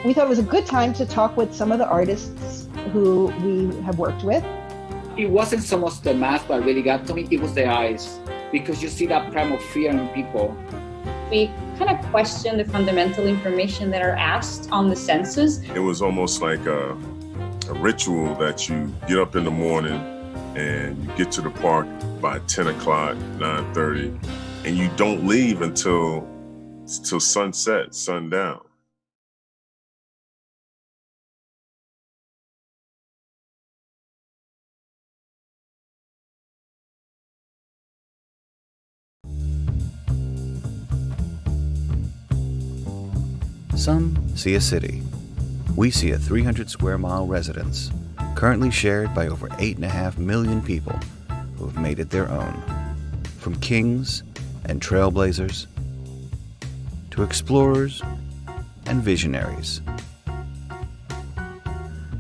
We thought it was a good time to talk with some of the artists who we have worked with. It wasn't so much the math that really got to me, it was the eyes, because you see that primal fear in people. We kind of question the fundamental information that are asked on the census. It was almost like a ritual that you get up in the morning and you get to the park by 10 o'clock, 9:30, and you don't leave until sunset, sundown. Some see a city. We see a 300 square mile residence, currently shared by over 8.5 million people who have made it their own. From kings and trailblazers to explorers and visionaries.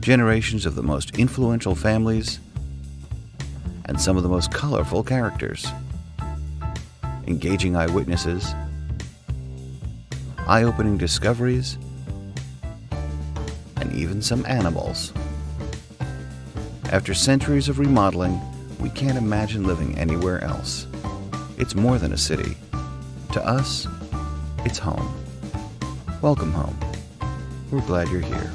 Generations of the most influential families and some of the most colorful characters. Engaging eyewitnesses, eye-opening discoveries, and even some animals. After centuries of remodeling, we can't imagine living anywhere else. It's more than a city. To us, it's home. Welcome home. We're glad you're here.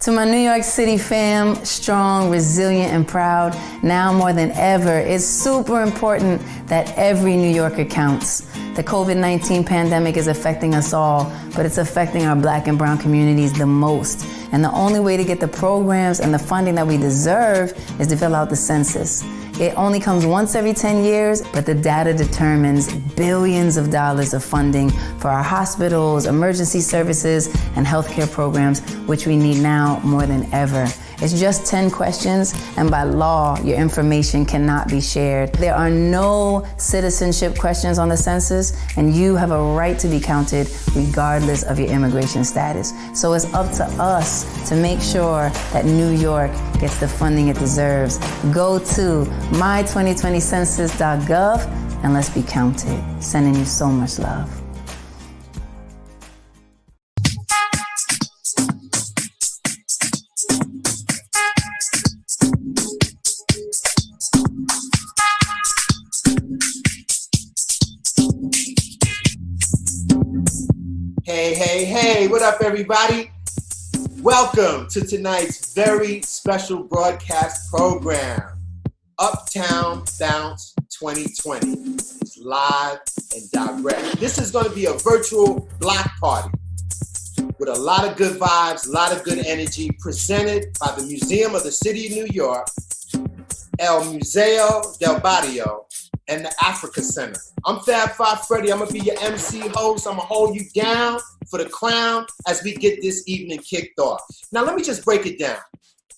To my New York City fam, strong, resilient, and proud, now more than ever, it's super important that every New Yorker counts. The COVID-19 pandemic is affecting us all, but it's affecting our Black and brown communities the most. And the only way to get the programs and the funding that we deserve is to fill out the census. It only comes once every 10 years, but the data determines billions of dollars of funding for our hospitals, emergency services, and healthcare programs, which we need now more than ever. It's just 10 questions, and by law, your information cannot be shared. There are no citizenship questions on the census, and you have a right to be counted regardless of your immigration status. So it's up to us to make sure that New York gets the funding it deserves. Go to my2020census.gov and let's be counted. Sending you so much love. Hey, what up, everybody? Welcome to tonight's very special broadcast program, Uptown Bounce 2020. It's live and direct. This is going to be a virtual block party with a lot of good vibes, a lot of good energy, presented by the Museum of the City of New York, El Museo del Barrio, and the Africa Center. I'm Fab Five Freddy. I'm gonna be your MC host. I'm gonna hold you down for the crown as we get this evening kicked off. Now let me just break it down.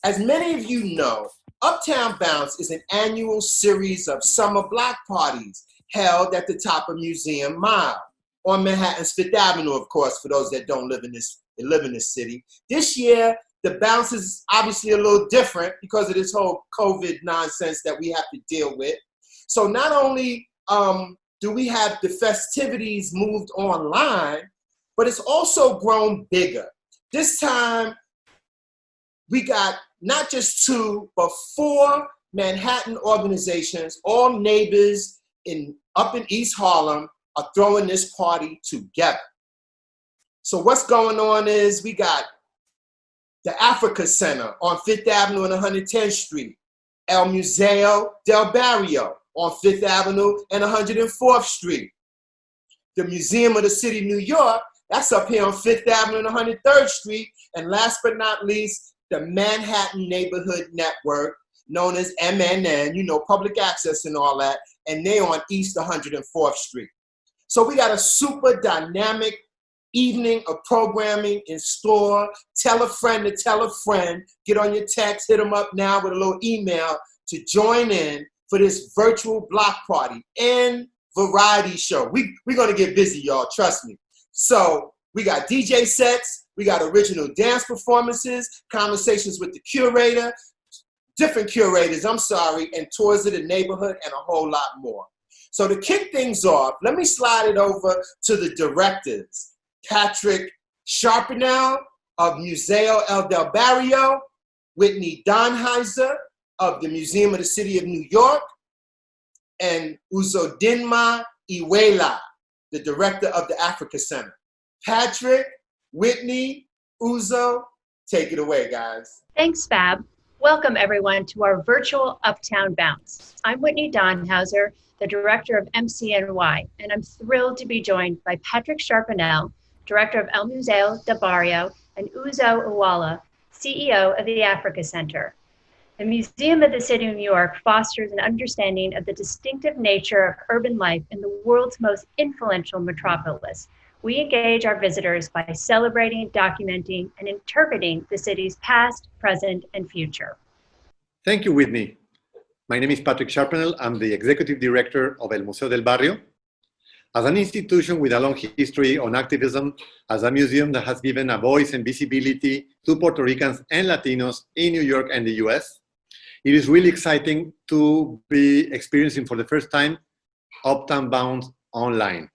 As many of you know, Uptown Bounce is an annual series of summer block parties held at the top of Museum Mile on Manhattan's Fifth Avenue, of course, for those that don't live in this city. This year, the bounce is obviously a little different because of this whole COVID nonsense that we have to deal with. So not only do we have the festivities moved online, but it's also grown bigger. This time, we got not just 2, but 4 Manhattan organizations, all neighbors up in East Harlem, are throwing this party together. So what's going on is we got the Africa Center on Fifth Avenue and 110th Street, El Museo del Barrio on Fifth Avenue and 104th Street. The Museum of the City of New York, that's up here on Fifth Avenue and 103rd Street. And last but not least, the Manhattan Neighborhood Network, known as MNN, public access and all that, and they on East 104th Street. So we got a super dynamic evening of programming in store. Tell a friend to tell a friend. Get on your text, hit them up now with a little email to join in for this virtual block party and variety show. We're gonna get busy, y'all, trust me. So we got DJ sets, we got original dance performances, conversations with the curator, different curators, and tours of the neighborhood and a whole lot more. So to kick things off, let me slide it over to the directors. Patrick Sharpenel of Museo del Barrio, Whitney Donheiser of the Museum of the City of New York, and Uzodinma Iweala, the director of the Africa Center. Patrick, Whitney, Uzo, take it away, guys. Thanks, Fab. Welcome, everyone, to our virtual Uptown Bounce. I'm Whitney Donhauser, the director of MCNY, and I'm thrilled to be joined by Patrick Sharpenel, director of El Museo del Barrio, and Uzo Iweala, CEO of the Africa Center. The Museum of the City of New York fosters an understanding of the distinctive nature of urban life in the world's most influential metropolis. We engage our visitors by celebrating, documenting, and interpreting the city's past, present, and future. Thank you, Whitney. My name is Patrick Sharpenel. I'm the executive director of El Museo del Barrio. As an institution with a long history on activism, as a museum that has given a voice and visibility to Puerto Ricans and Latinos in New York and the US, it is really exciting to be experiencing for the first time Uptown Bounce online.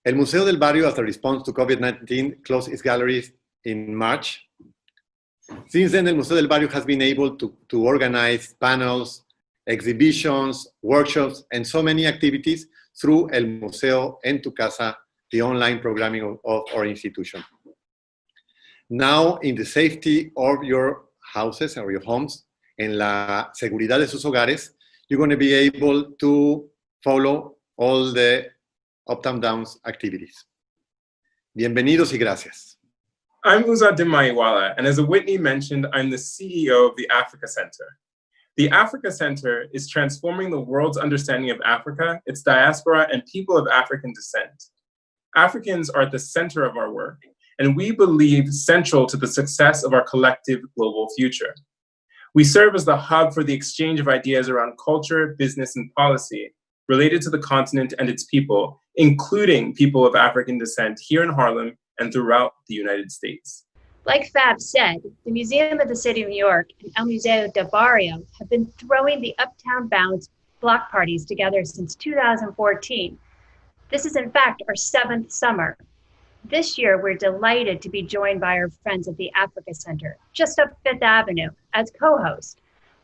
El Museo del Barrio, as a response to COVID-19, closed its galleries in March. Since then, El Museo del Barrio has been able to organize panels, exhibitions, workshops, and so many activities through El Museo en tu Casa, the online programming of our institution. Now, in the safety of your houses or your homes, en la seguridad de sus hogares, you're going to be able to follow all the Uptown Bounce activities. Bienvenidos y gracias. I'm Uzodinma Iweala, and as Whitney mentioned, I'm the CEO of the Africa Center. The Africa Center is transforming the world's understanding of Africa, its diaspora, and people of African descent. Africans are at the center of our work, and we believe central to the success of our collective global future. We serve as the hub for the exchange of ideas around culture, business, and policy related to the continent and its people, including people of African descent here in Harlem and throughout the United States. Like Fab said, the Museum of the City of New York and El Museo del Barrio have been throwing the Uptown Bounce block parties together since 2014. This is in fact our 7th summer. This year, we're delighted to be joined by our friends at the Africa Center, just up Fifth Avenue, as co-host.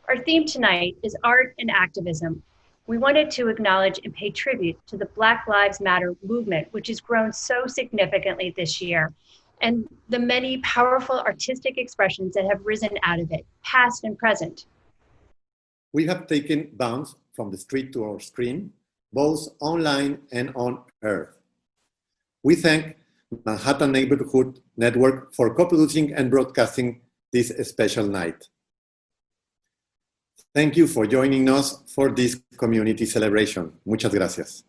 Our theme tonight is art and activism, We wanted to acknowledge and pay tribute to the Black Lives Matter movement, which has grown so significantly this year, and the many powerful artistic expressions that have risen out of it, past and present. We have taken bounds from the street to our screen, both online and on Earth. We thank Manhattan Neighborhood Network for co-producing and broadcasting this special night. Thank you for joining us for this community celebration. Muchas gracias.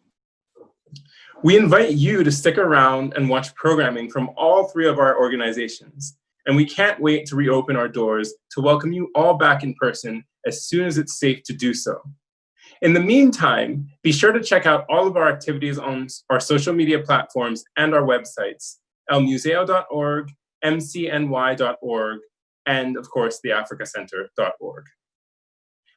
We invite you to stick around and watch programming from all three of our organizations. And we can't wait to reopen our doors to welcome you all back in person as soon as it's safe to do so. In the meantime, be sure to check out all of our activities on our social media platforms and our websites, elmuseo.org, mcny.org, and of course, theafricacenter.org.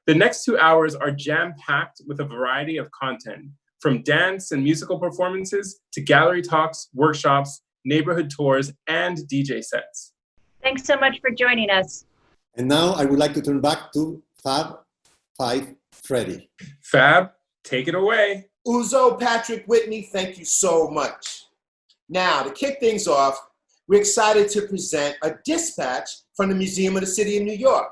The next 2 hours are jam-packed with a variety of content, from dance and musical performances to gallery talks, workshops, neighborhood tours, and DJ sets. Thanks so much for joining us. And now I would like to turn back to Fab 5 Freddy. Fab, take it away. Uzo, Patrick, Whitney, thank you so much. Now, to kick things off, we're excited to present a dispatch from the Museum of the City of New York.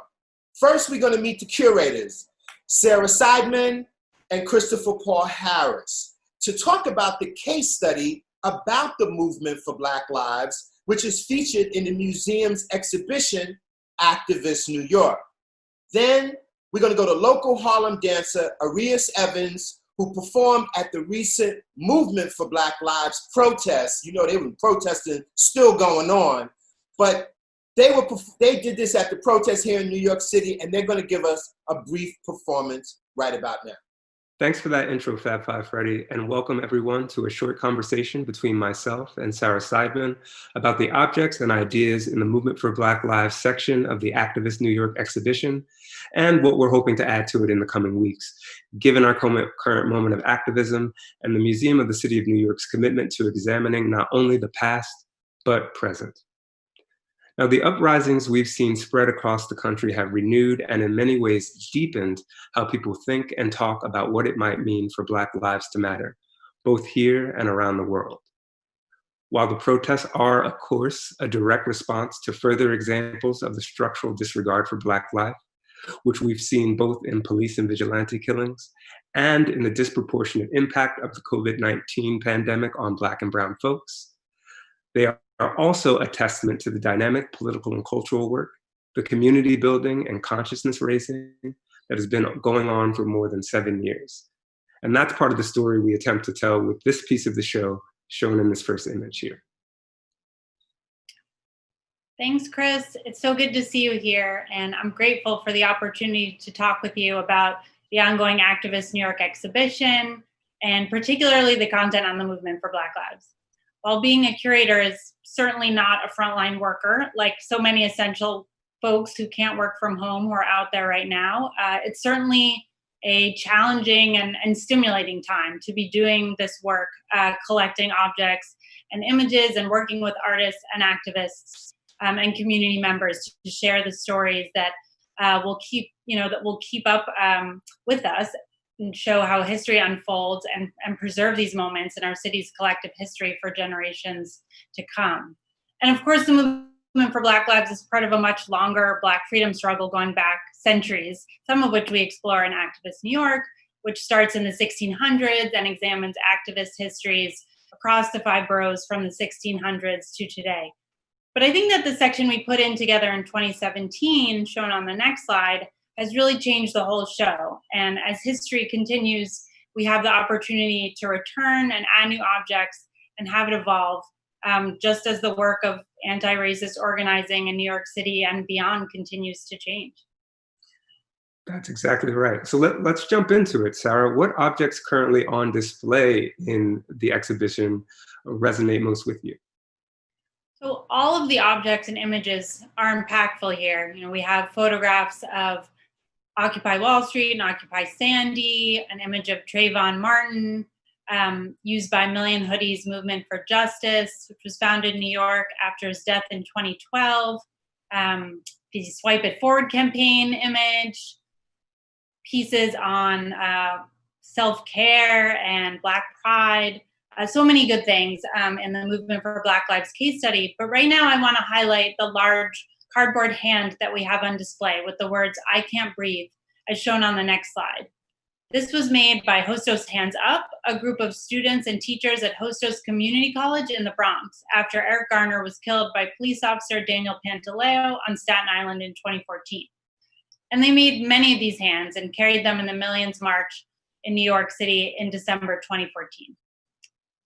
First, we're going to meet the curators, Sarah Seidman and Christopher Paul Harris, to talk about the case study about the movement for Black Lives, which is featured in the museum's exhibition, Activist New York. Then we're going to go to local Harlem dancer Areis Evans, who performed at the recent Movement for Black Lives protests. You know, they were protesting, still going on, but they did this at the protest here in New York City, and they're going to give us a brief performance right about now. Thanks for that intro, Fab 5 Freddy, and welcome everyone to a short conversation between myself and Sarah Seidman about the objects and ideas in the Movement for Black Lives section of the Activist New York exhibition, and what we're hoping to add to it in the coming weeks, given our current moment of activism and the Museum of the City of New York's commitment to examining not only the past, but present. Now, the uprisings we've seen spread across the country have renewed and in many ways deepened how people think and talk about what it might mean for Black lives to matter, both here and around the world. While the protests are, of course, a direct response to further examples of the structural disregard for Black life, which we've seen both in police and vigilante killings and in the disproportionate impact of the COVID-19 pandemic on Black and brown folks, they are also a testament to the dynamic political and cultural work, the community building and consciousness raising that has been going on for more than 7 years. And that's part of the story we attempt to tell with this piece of the show shown in this first image here. Thanks, Chris. It's so good to see you here, and I'm grateful for the opportunity to talk with you about the ongoing Activist New York exhibition, and particularly the content on the Movement for Black Lives. While being a curator is certainly not a frontline worker, like so many essential folks who can't work from home who are out there right now, it's certainly a challenging and stimulating time to be doing this work, collecting objects and images and working with artists and activists and community members to share the stories that will keep up with us and show how history unfolds and preserve these moments in our city's collective history for generations to come. And of course, the Movement for Black Lives is part of a much longer Black freedom struggle going back centuries, some of which we explore in Activist New York, which starts in the 1600s and examines activist histories across the 5 boroughs from the 1600s to today. But I think that the section we put in together in 2017, shown on the next slide, has really changed the whole show. And as history continues, we have the opportunity to return and add new objects and have it evolve, just as the work of anti-racist organizing in New York City and beyond continues to change. That's exactly right. So let's jump into it, Sarah. What objects currently on display in the exhibition resonate most with you? So all of the objects and images are impactful here. You know, we have photographs of Occupy Wall Street and Occupy Sandy, an image of Trayvon Martin, used by Million Hoodies Movement for Justice, which was founded in New York after his death in 2012, the Swipe It Forward campaign image, pieces on self-care and Black pride, so many good things in the Movement for Black Lives case study. But right now I want to highlight the large cardboard hand that we have on display with the words, "I can't breathe," as shown on the next slide. This was made by Hostos Hands Up, a group of students and teachers at Hostos Community College in the Bronx, after Eric Garner was killed by police officer Daniel Pantaleo on Staten Island in 2014. And they made many of these hands and carried them in the Millions March in New York City in December 2014.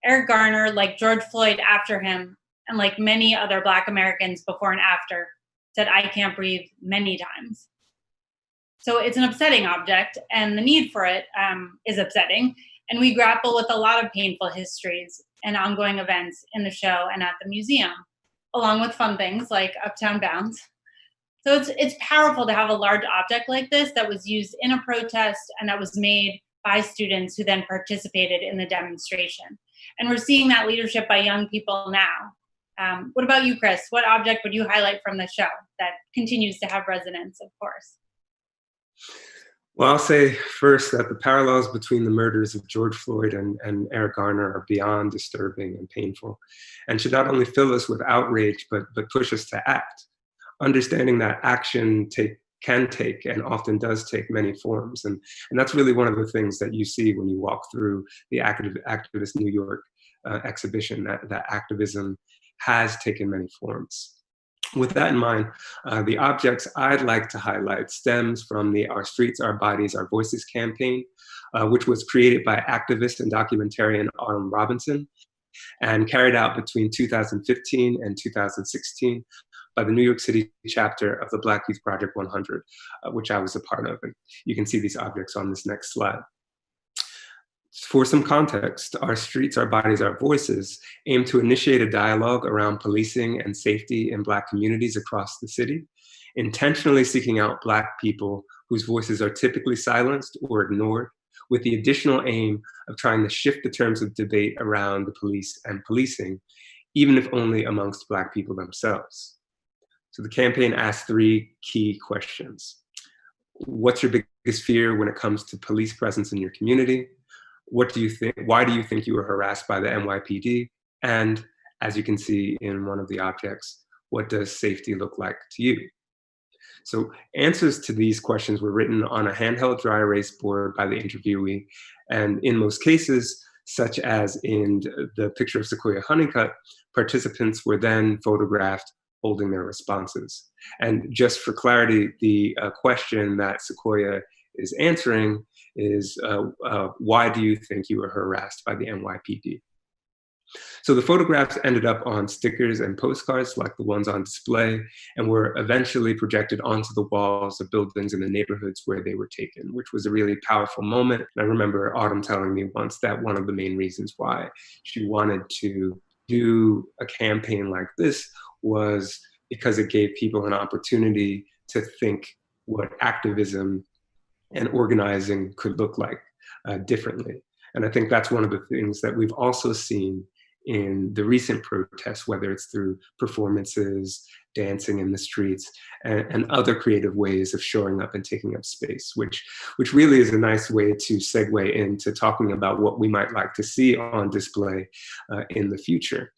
Eric Garner, like George Floyd after him, and like many other Black Americans before and after, said, "I can't breathe" many times. So it's an upsetting object, and the need for it is upsetting. And we grapple with a lot of painful histories and ongoing events in the show and at the museum, along with fun things like Uptown Bounce. So it's powerful to have a large object like this that was used in a protest and that was made by students who then participated in the demonstration. And we're seeing that leadership by young people now. What about you, Chris? What object would you highlight from the show that continues to have resonance, of course? Well, I'll say first that the parallels between the murders of George Floyd and Eric Garner are beyond disturbing and painful, and should not only fill us with outrage, but push us to act. Understanding that action can take and often does take many forms. And that's really one of the things that you see when you walk through the Activist New York exhibition, that activism has taken many forms. With that in mind, the objects I'd like to highlight stems from the Our Streets, Our Bodies, Our Voices campaign, which was created by activist and documentarian Autumn Robinson and carried out between 2015 and 2016 by the New York City chapter of the Black Youth Project 100, which I was a part of. And you can see these objects on this next slide. For some context, Our Streets, Our Bodies, Our Voices aim to initiate a dialogue around policing and safety in Black communities across the city, intentionally seeking out Black people whose voices are typically silenced or ignored, with the additional aim of trying to shift the terms of debate around the police and policing, even if only amongst Black people themselves. So the campaign asked three key questions. What's your biggest fear when it comes to police presence in your community? What do you think? Why do you think you were harassed by the NYPD? And as you can see in one of the objects, what does safety look like to you? So answers to these questions were written on a handheld dry erase board by the interviewee. And in most cases, such as in the picture of Sequoia Honeycutt, participants were then photographed holding their responses. And just for clarity, the question that Sequoia is answering is, why do you think you were harassed by the NYPD? So the photographs ended up on stickers and postcards like the ones on display, and were eventually projected onto the walls of buildings in the neighborhoods where they were taken, which was a really powerful moment. And I remember Autumn telling me once that one of the main reasons why she wanted to do a campaign like this was because it gave people an opportunity to think what activism and organizing could look like differently. And I think that's one of the things that we've also seen in the recent protests, whether it's through performances, dancing in the streets, and other creative ways of showing up and taking up space, which really is a nice way to segue into talking about what we might like to see on display in the future.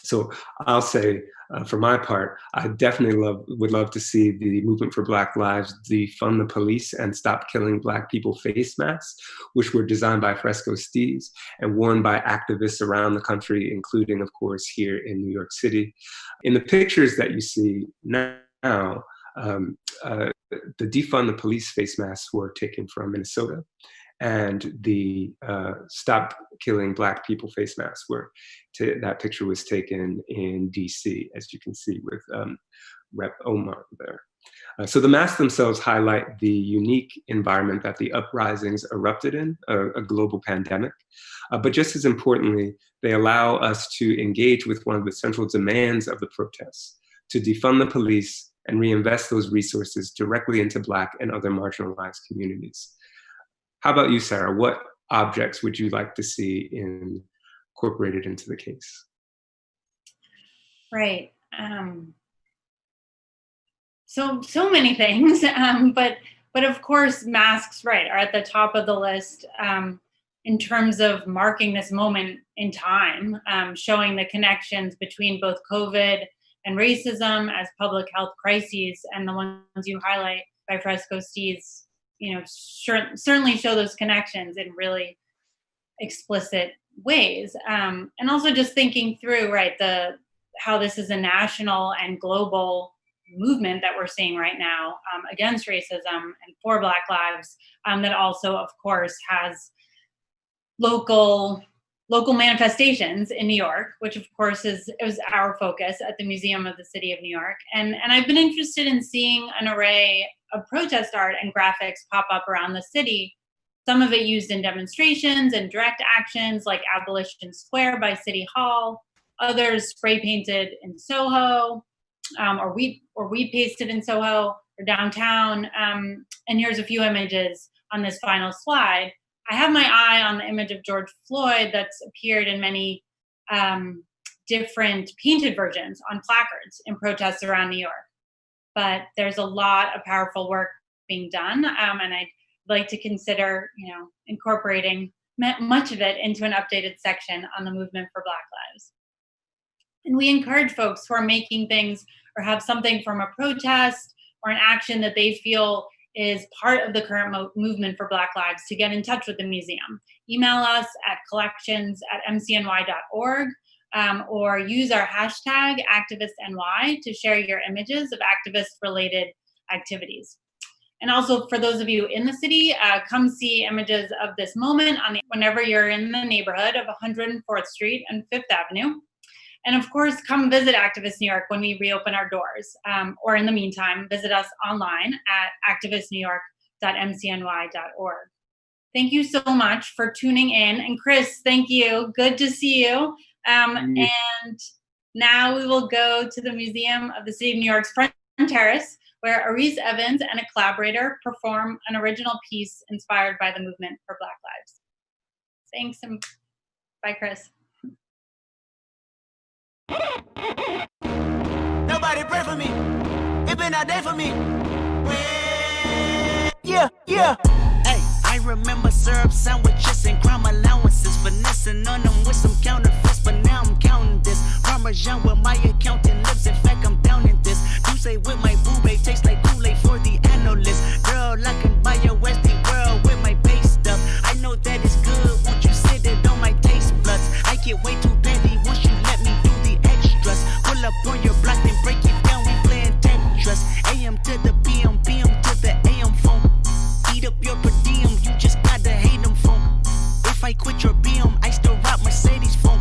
So I'll say, for my part, I definitely would love to see the Movement for Black Lives defund the police and stop killing Black people face masks, which were designed by Fresco Steez and worn by activists around the country, including, of course, here in New York City. In the pictures that you see now, the defund the police face masks were taken from Minnesota, and the Stop Killing Black People face masks that picture was taken in DC, as you can see with Rep. Omar there. So the masks themselves highlight the unique environment that the uprisings erupted in, a global pandemic. But just as importantly, they allow us to engage with one of the central demands of the protests, to defund the police and reinvest those resources directly into Black and other marginalized communities. How about you, Sarah? What objects would you like to see incorporated into the case? Right. So many things, but But of course, masks, right, are at the top of the list in terms of marking this moment in time, showing the connections between both COVID and racism as public health crises, and the ones you highlight by Fresco Steeds, certainly show those connections in really explicit ways. And also just thinking through, right, how this is a national and global movement that we're seeing right now against racism and for Black lives, that also, of course, has local manifestations in New York, which of course is our focus at the Museum of the City of New York. And I've been interested in seeing an array of protest art and graphics pop up around the city, some of it used in demonstrations and direct actions like Abolition Square by City Hall, others spray painted in Soho, or weed pasted in Soho or downtown. And here's a few images on this final slide. I have my eye on the image of George Floyd that's appeared in many different painted versions on placards in protests around New York. But there's a lot of powerful work being done, and I'd like to consider, incorporating much of it into an updated section on the movement for Black lives. And we encourage folks who are making things or have something from a protest or an action that they feel is part of the current movement for Black lives to get in touch with the museum. Email us at collections@mcny.org, or use our hashtag ActivistNY to share your images of activist-related activities. And also, for those of you in the city, come see images of this moment whenever you're in the neighborhood of 104th Street and 5th Avenue. And of course, come visit Activist New York when we reopen our doors. Or in the meantime, visit us online at activistnewyork.mcny.org. Thank you so much for tuning in. And Chris, thank you. Good to see you. And now we will go to the Museum of the City of New York's front terrace, where Areis Evans and a collaborator perform an original piece inspired by the movement for Black lives. Thanks, and bye, Chris. Nobody pray for me. It been a day for me. Yeah. Hey, I remember syrup sandwiches and crime allowances, finessing on them with some counterfeits, but now I'm counting this. Parmesan with my accountant lips. In fact, I'm down in this. You say with my boo-babe tastes like Kool-Aid for the analyst. Girl, I can buy your Westie world with my base stuff. I know that it's good. Won't you sit it on my taste buds? I get way too petty once you let me do the extras. Pull up on your block, then break it down. We playing Tetris. AM to the PM, PM to the AM phone. Eat up your per diem. You just gotta hate them phone. If I quit your BM, I still rock Mercedes phone.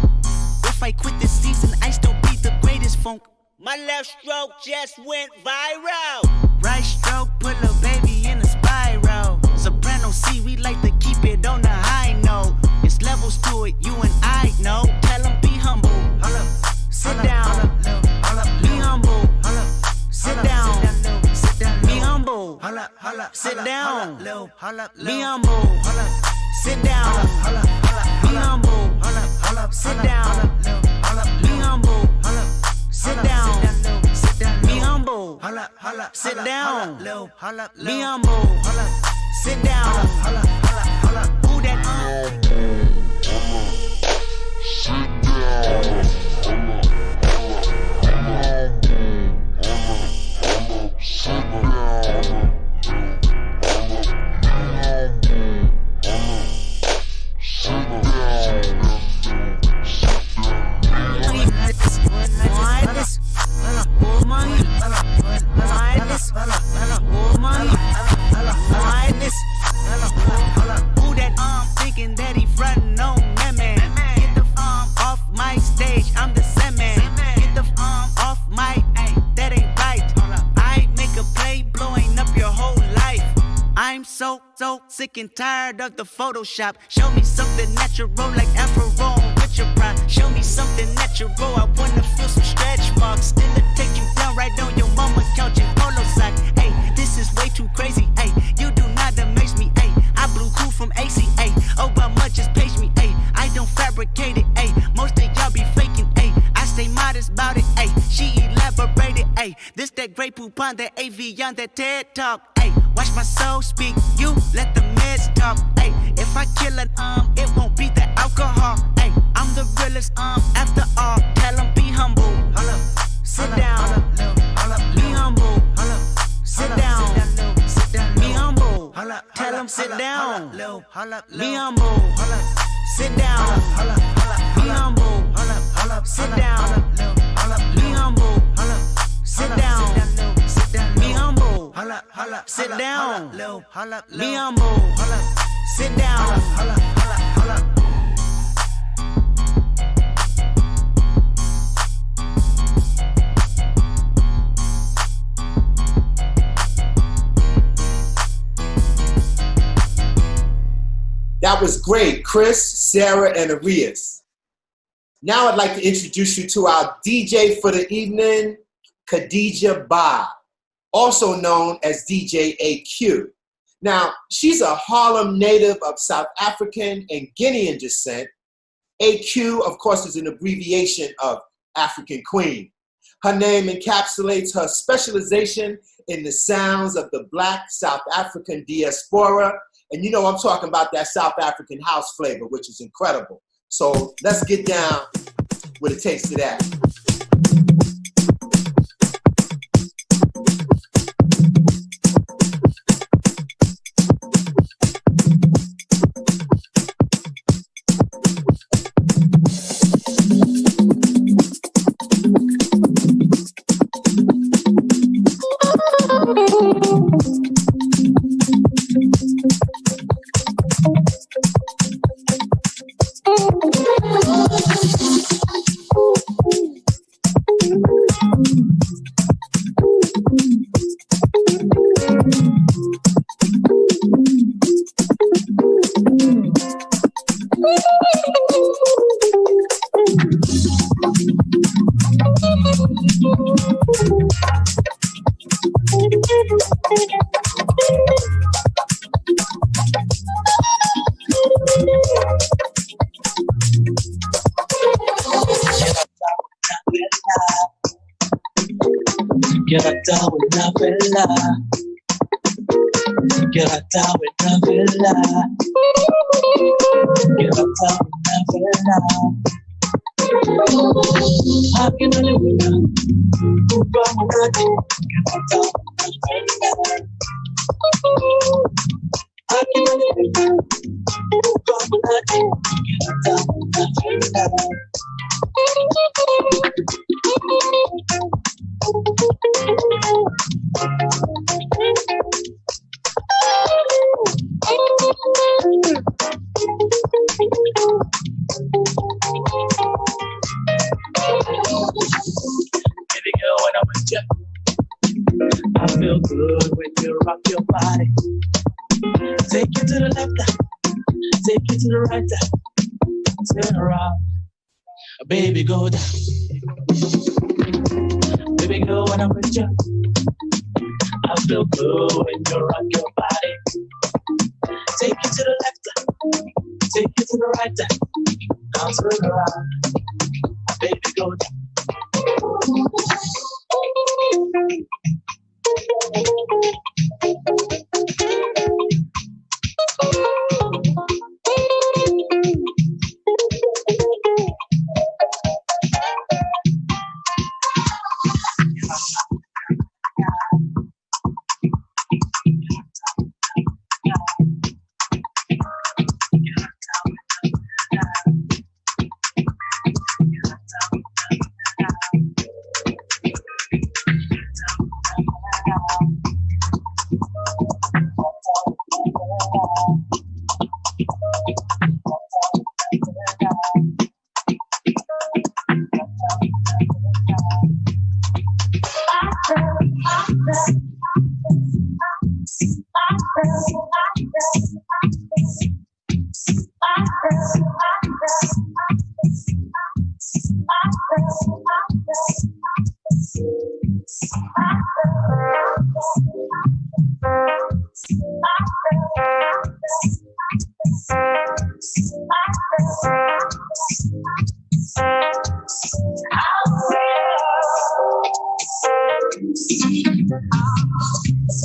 If I quit this season, I still be the greatest funk. My left stroke just went viral. Right stroke put a baby in a spiral. Soprano C, we like to keep it on the high note. It's levels to it, you and I know. Tell them be humble. Sit down. Be humble. Sit down. Be humble. Sit down. Be humble. Sit down. Be humble. Sit down. Be humble. Sit down. Be humble. Sit down. Be humble. Sit down. Who that? Sit down. Who that thinking that he frontin' on that man? Get the off my stage, I'm the Seidman. Get the off my, that ain't right. I make a play blowing up your whole life. I'm so sick and tired of the Photoshop. Show me something natural like Afro with your pride. Show me something natural, I wanna feel some stretch marks. Still to take you down right on your mama couch in polo sock. Hey, this is way too crazy. Hey, you do not amaze me. Hey, I blew cool from ACA. Obama just page me. Hey, I don't fabricate it. Hey, most of y'all be faking. Hey, I stay modest about it. Hey, she elaborated. Hey, this that great poop on that AV on that TED Talk. Hey, watch my soul speak. You let the meds talk. Ay, if I kill it, it won't be the alcohol. Ay, I'm the realest, after all. Tell them be humble. Hold up. Sit down. Be humble. Sit down. Be humble. Tell them sit down. Be humble. Sit down. Be humble. Sit down. Be humble. Sit down. Be humble. Sit down. Be humble. Sit down. That was great, Chris, Sarah, and Areis. Now I'd like to introduce you to our DJ for the evening, Khadija Ba, also known as DJ AQ. Now, she's a Harlem native of South African and Guinean descent. AQ, of course, is an abbreviation of African Queen. Her name encapsulates her specialization in the sounds of the Black South African diaspora. And you know I'm talking about that South African house flavor, which is incredible. So let's get down with a taste of that. Baby, go down. Baby, go when I'm with you. I feel good when you rock your body. Take you to the left, take you to the right, now turn around. Baby, go down.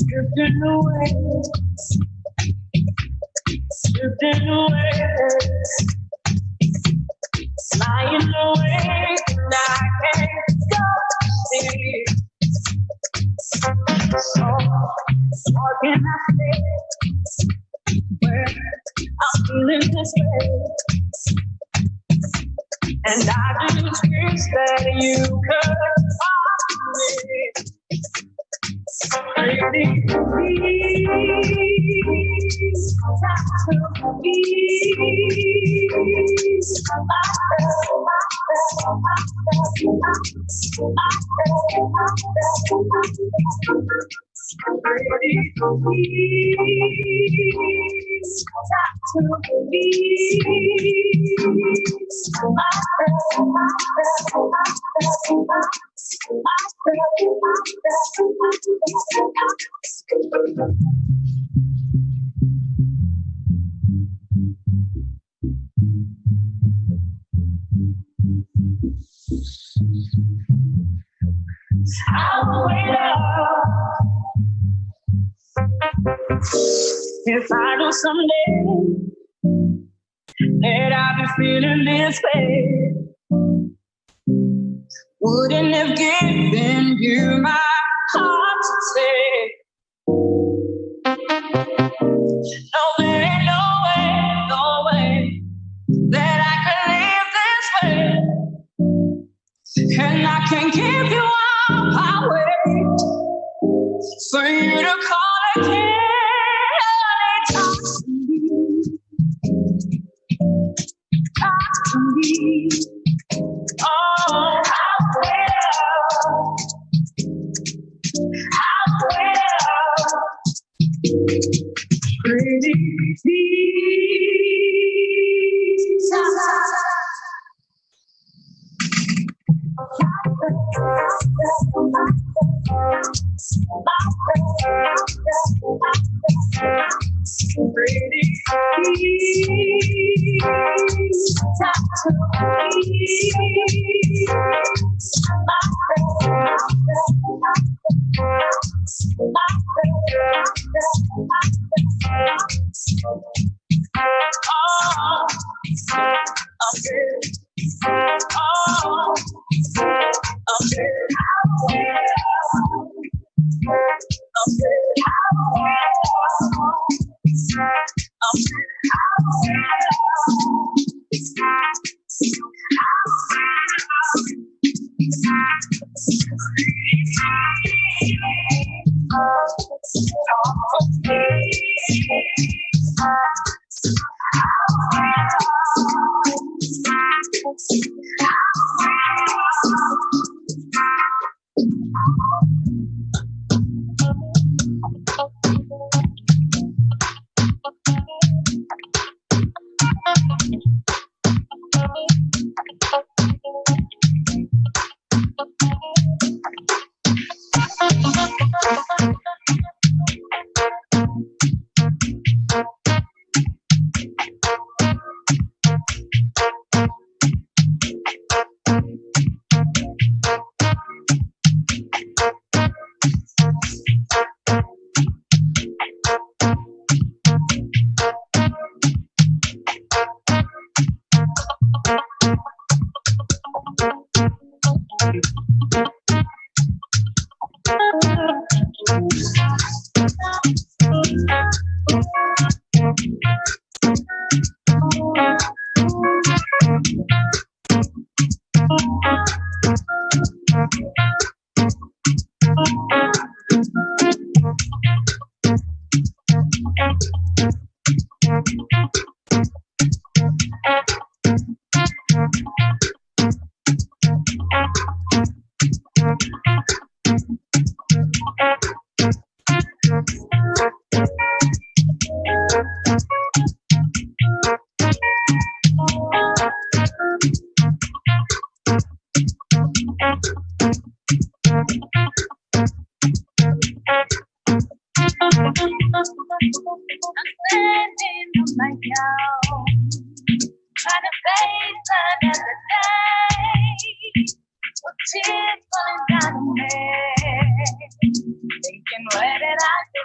drifting away, drifting away, flying away, and I can't stop it. So, what can I say? Where I'm feeling this way, and I just wish that you could find me. Pretty please, talk to me. Pretty please, talk to me. I'll wait up. If I know someday that I'll be feeling this way, wouldn't have given you my heart to say. No, there ain't no way that I could live this way. And I can give you all my weight for you to call again. Talk to me. Oh, how well, pretty please. Pretty please, talk to me. Trying to face another day with tears falling down on me. Thinking, where did I go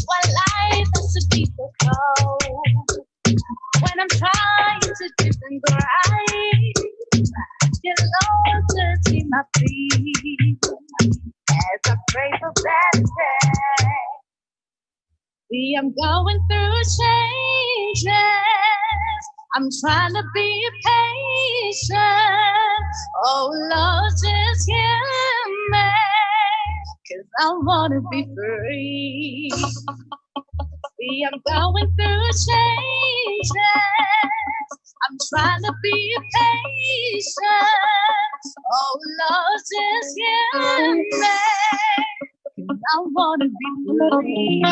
Why life has to be so cold when I'm trying to dip and grind. Get low to see my feet as I pray for better days. See, I'm going through changes. I'm trying to be patient. Oh, Lord, just hear me, 'cause I wanna be free. See, I'm going through changes. I'm trying to be patient. Oh, Lord, just hear me, 'cause I wanna be free.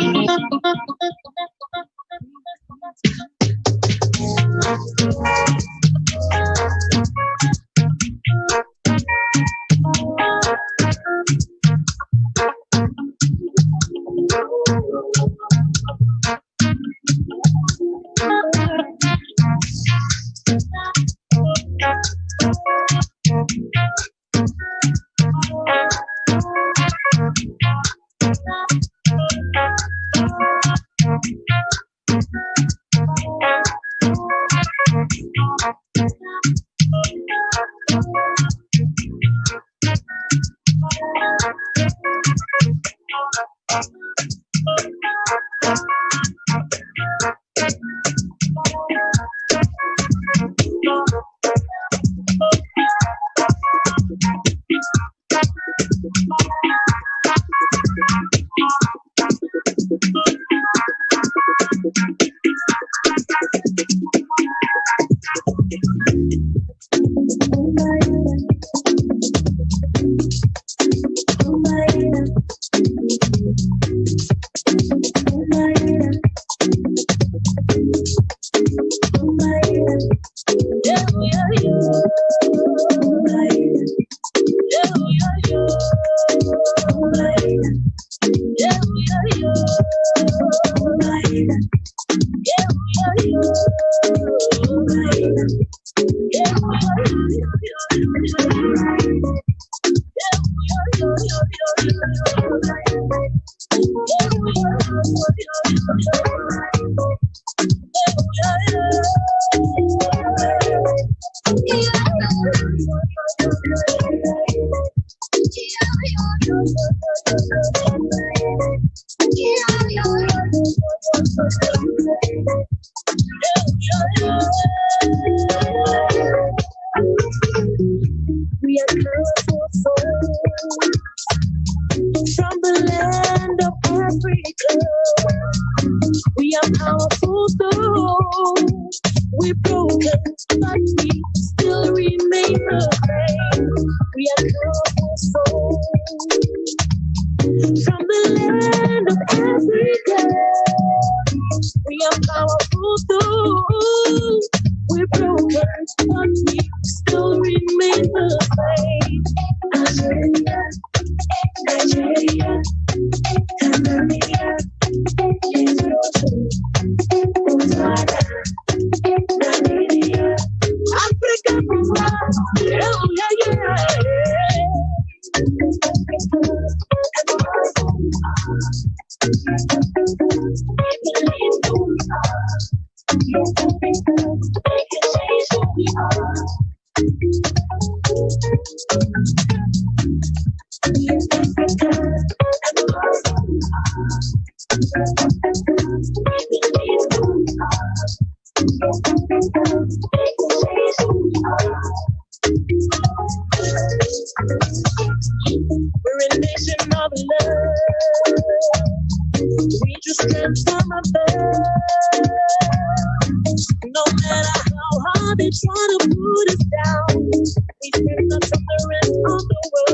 From the land of Africa, we are powerful though we're broken, but we still remain the same. We are powerful souls. From the land of Africa, we are powerful though we're broken, but we still remain the same. Nigeria, Tanzania, Botswana, Namibia, Africa, yeah. We're a nation of love. We just stand from above. No matter how hard they try to put us down, we stand up from the rest of the world.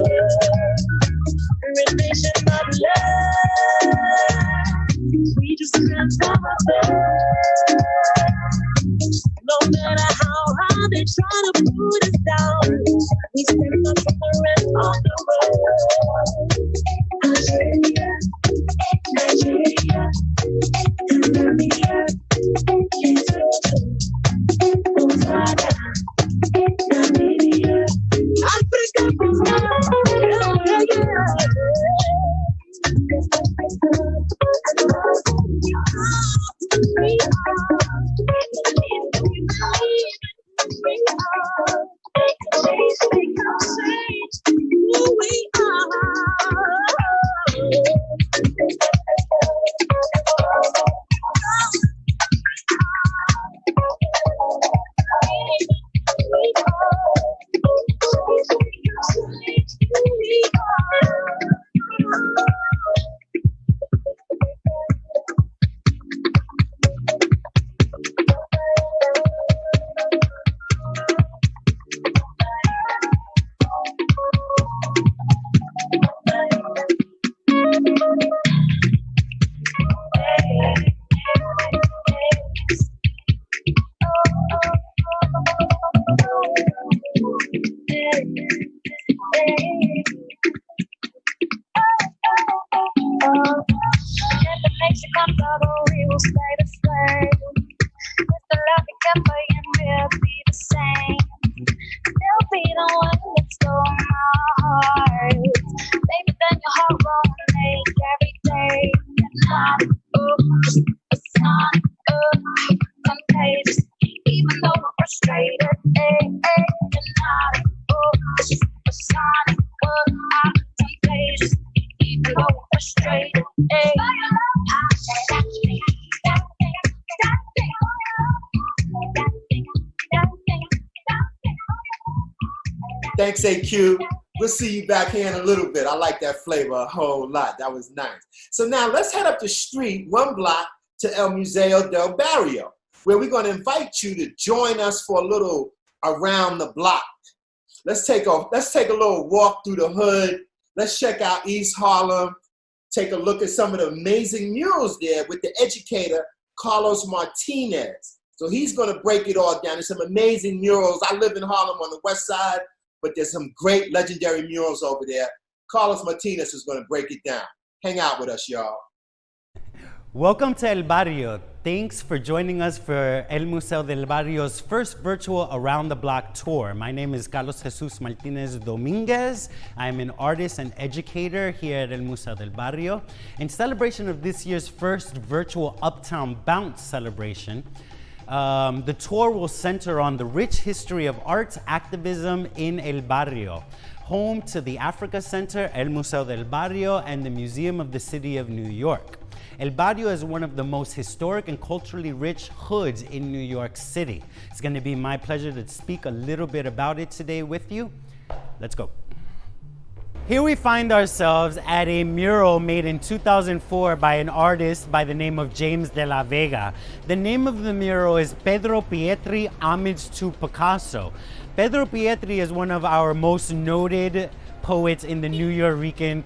supersonic. But I take pages, even though we're straight. Hey, Thanks, AQ. We'll see you back here in a little bit. I like that flavor a whole lot. That was nice. So now let's head up the street, 1 block, to El Museo del Barrio, where we're going to invite you to join us for a little around the block. Let's take a little walk through the hood. Let's check out East Harlem. Take a look at some of the amazing murals there with the educator, Carlos Martinez. So he's going to break it all down. There's some amazing murals. I live in Harlem on the west side, but there's some great legendary murals over there. Carlos Martinez is going to break it down. Hang out with us, y'all. Welcome to El Barrio. Thanks for joining us for El Museo del Barrio's first virtual Around the Block tour. My name is Carlos Jesus Martinez Dominguez. I'm an artist and educator here at El Museo del Barrio. In celebration of this year's first virtual Uptown Bounce celebration, the tour will center on the rich history of arts activism in El Barrio, home to the Africa Center, El Museo del Barrio, and the Museum of the City of New York. El Barrio is one of the most historic and culturally rich hoods in New York City. It's going to be my pleasure to speak a little bit about it today with you. Let's go. Here we find ourselves at a mural made in 2004 by an artist by the name of James de la Vega. The name of the mural is Pedro Pietri, Homage to Picasso. Pedro Pietri is one of our most noted poets in the Nuyorican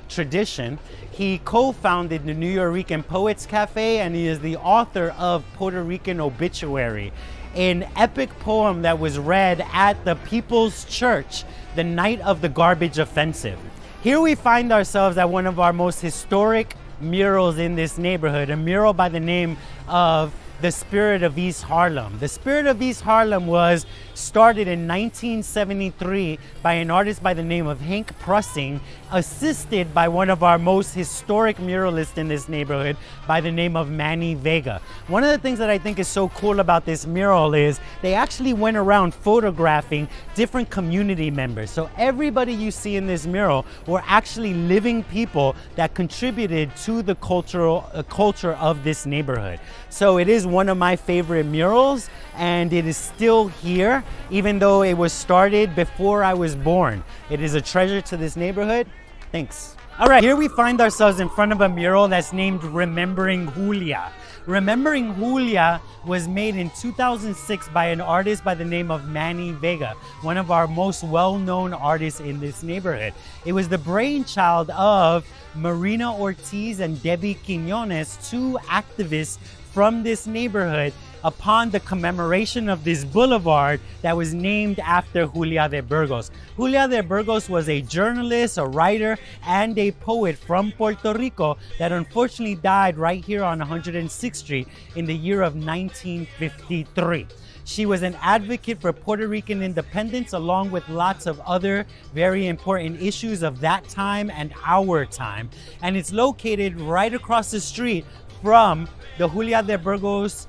tradition. He co-founded the Nuyorican Poets Cafe, and he is the author of Puerto Rican Obituary, an epic poem that was read at the People's Church the night of the Garbage Offensive. Here we find ourselves at one of our most historic murals in this neighborhood, a mural by the name of The Spirit of East Harlem. The Spirit of East Harlem was started in 1973 by an artist by the name of Hank Prussing, assisted by one of our most historic muralists in this neighborhood by the name of Manny Vega. One of the things that I think is so cool about this mural is they actually went around photographing different community members. So everybody you see in this mural were actually living people that contributed to the culture of this neighborhood. So it is one of my favorite murals, and it is still here, even though it was started before I was born. It is a treasure to this neighborhood. Thanks. All right, here we find ourselves in front of a mural that's named Remembering Julia. Remembering Julia was made in 2006 by an artist by the name of Manny Vega, one of our most well-known artists in this neighborhood. It was the brainchild of Marina Ortiz and Debbie Quinones, two activists from this neighborhood, upon the commemoration of this boulevard that was named after Julia de Burgos. Julia de Burgos was a journalist, a writer, and a poet from Puerto Rico that unfortunately died right here on 106th Street in the year of 1953. She was an advocate for Puerto Rican independence, along with lots of other very important issues of that time and our time. And it's located right across the street from the Julia de Burgos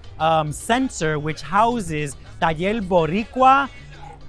Center, which houses Taller Boricua,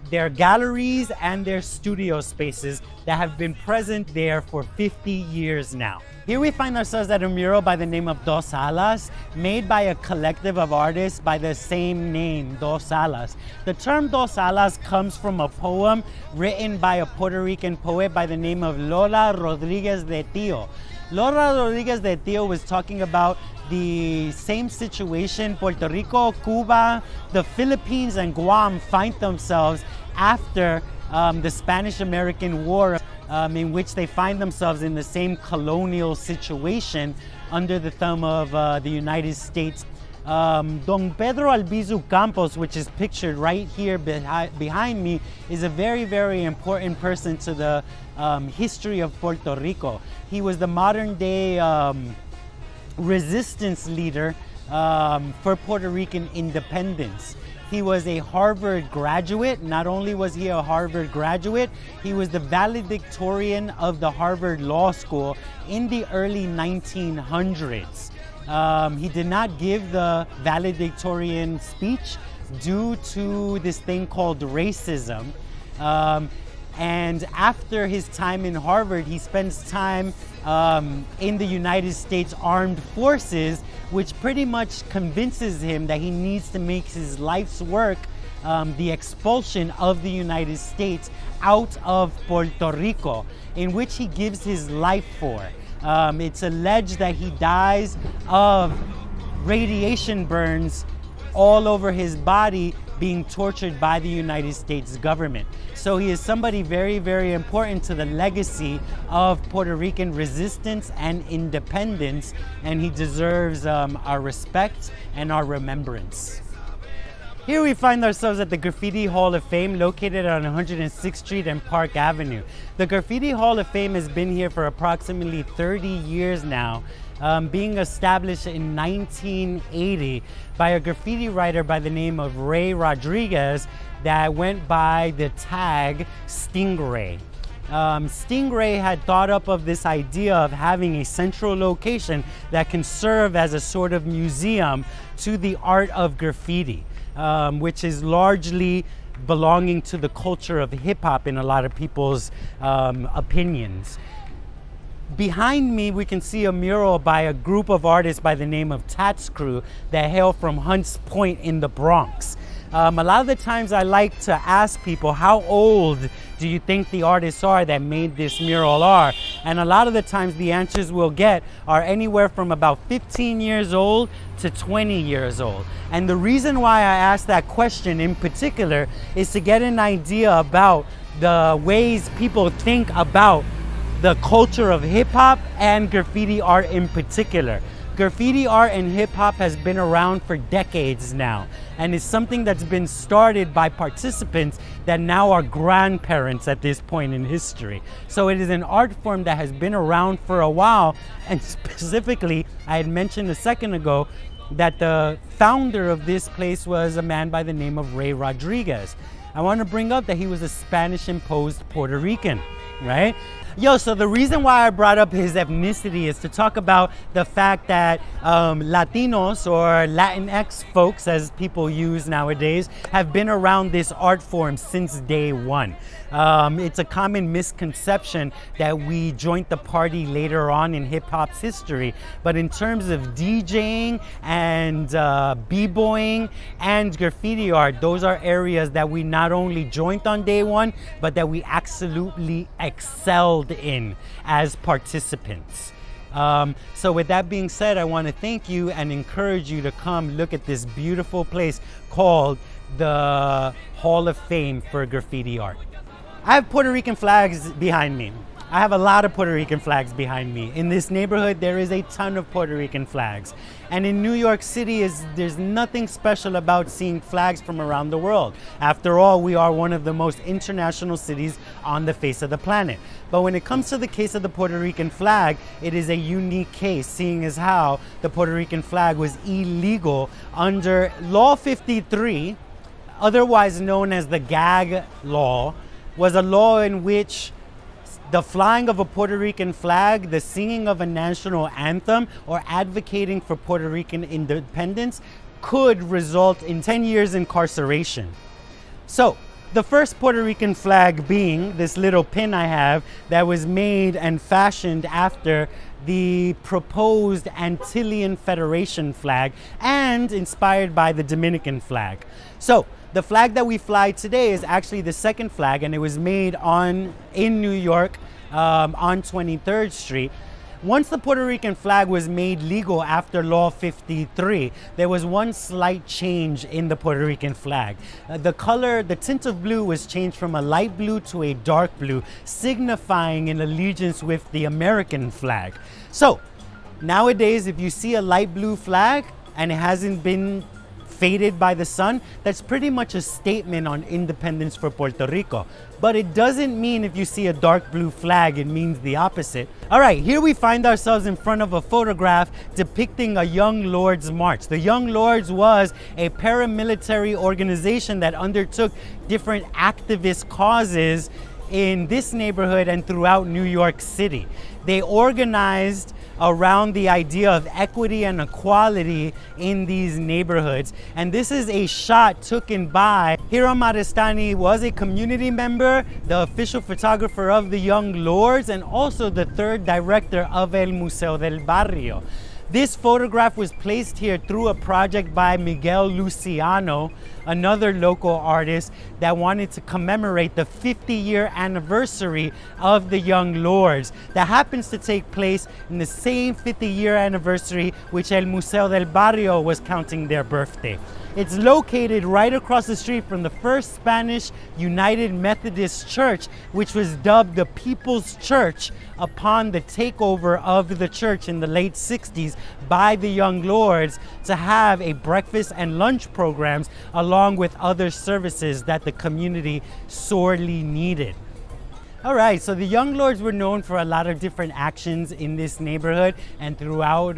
their galleries, and their studio spaces that have been present there for 50 years now. Here we find ourselves at a mural by the name of Dos Alas, made by a collective of artists by the same name, Dos Alas. The term Dos Alas comes from a poem written by a Puerto Rican poet by the name of Lola Rodriguez de Tio. Lola Rodriguez de Tio was talking about the same situation Puerto Rico, Cuba, the Philippines, and Guam find themselves after the Spanish-American War, in which they find themselves in the same colonial situation under the thumb of the United States. Don Pedro Albizu Campos, which is pictured right here behind me, is a very, very important person to the history of Puerto Rico. He was the modern day resistance leader for Puerto Rican independence. He was a Harvard graduate. Not only was he a Harvard graduate, he was the valedictorian of the Harvard Law School in the early 1900s. He did not give the valedictorian speech due to this thing called racism. And after his time in Harvard, he spends time in the United States Armed Forces, which pretty much convinces him that he needs to make his life's work the expulsion of the United States out of Puerto Rico, in which he gives his life for. It's alleged that he dies of radiation burns all over his body, being tortured by the United States government. So he is somebody very, very important to the legacy of Puerto Rican resistance and independence, and he deserves our respect and our remembrance. Here we find ourselves at the Graffiti Hall of Fame, located on 106th Street and Park Avenue. The Graffiti Hall of Fame has been here for approximately 30 years now, being established in 1980 by a graffiti writer by the name of Ray Rodriguez that went by the tag Stingray. Stingray had thought up of this idea of having a central location that can serve as a sort of museum to the art of graffiti, which is largely belonging to the culture of hip-hop in a lot of people's opinions. Behind me, we can see a mural by a group of artists by the name of Tats Crew that hail from Hunts Point in the Bronx. A lot of the times I like to ask people, how old do you think the artists are that made this mural are? And a lot of the times the answers we'll get are anywhere from about 15 years old to 20 years old. And the reason why I asked that question in particular is to get an idea about the ways people think about the culture of hip-hop and graffiti art in particular. Graffiti art and hip-hop has been around for decades now, and it's something that's been started by participants that now are grandparents at this point in history. So it is an art form that has been around for a while, and specifically, I had mentioned a second ago that the founder of this place was a man by the name of Ray Rodriguez. I want to bring up that he was a Spanish-imposed Puerto Rican, right? So the reason why I brought up his ethnicity is to talk about the fact that Latinos, or Latinx folks as people use nowadays, have been around this art form since day one. It's a common misconception that we joined the party later on in hip-hop's history, but in terms of DJing and b-boying and graffiti art, those are areas that we not only joined on day one, but that we absolutely excelled in as participants. So with that being said, I want to thank you and encourage you to come look at this beautiful place called the Hall of Fame for Graffiti Art. I have Puerto Rican flags behind me. I have a lot of Puerto Rican flags behind me. In this neighborhood, there is a ton of Puerto Rican flags. And in New York City, there's nothing special about seeing flags from around the world. After all, we are one of the most international cities on the face of the planet. But when it comes to the case of the Puerto Rican flag, it is a unique case, seeing as how the Puerto Rican flag was illegal under Law 53, otherwise known as the Gag Law, was a law in which the flying of a Puerto Rican flag, the singing of a national anthem, or advocating for Puerto Rican independence could result in 10 years incarceration. So, the first Puerto Rican flag being this little pin I have that was made and fashioned after the proposed Antillean Federation flag and inspired by the Dominican flag. So, the flag that we fly today is actually the second flag, and it was made in New York on 23rd Street. Once the Puerto Rican flag was made legal after Law 53, there was one slight change in the Puerto Rican flag. The tint of blue was changed from a light blue to a dark blue, signifying an allegiance with the American flag. So, nowadays, if you see a light blue flag and it hasn't been faded by the sun, that's pretty much a statement on independence for Puerto Rico. But it doesn't mean if you see a dark blue flag, it means the opposite. All right, here we find ourselves in front of a photograph depicting a Young Lords March. The Young Lords was a paramilitary organization that undertook different activist causes in this neighborhood and throughout New York City. They organized around the idea of equity and equality in these neighborhoods. And this is a shot taken by Hiram Arestani, was a community member, the official photographer of the Young Lords, and also the third director of El Museo del Barrio. This photograph was placed here through a project by Miguel Luciano, another local artist that wanted to commemorate the 50-year anniversary of the Young Lords. That happens to take place in the same 50-year anniversary which El Museo del Barrio was counting their birthday. It's located right across the street from the first Spanish United Methodist Church, which was dubbed the People's Church upon the takeover of the church in the late 60s by the Young Lords to have a breakfast and lunch programs along with other services that the community sorely needed. All right, so the Young Lords were known for a lot of different actions in this neighborhood and throughout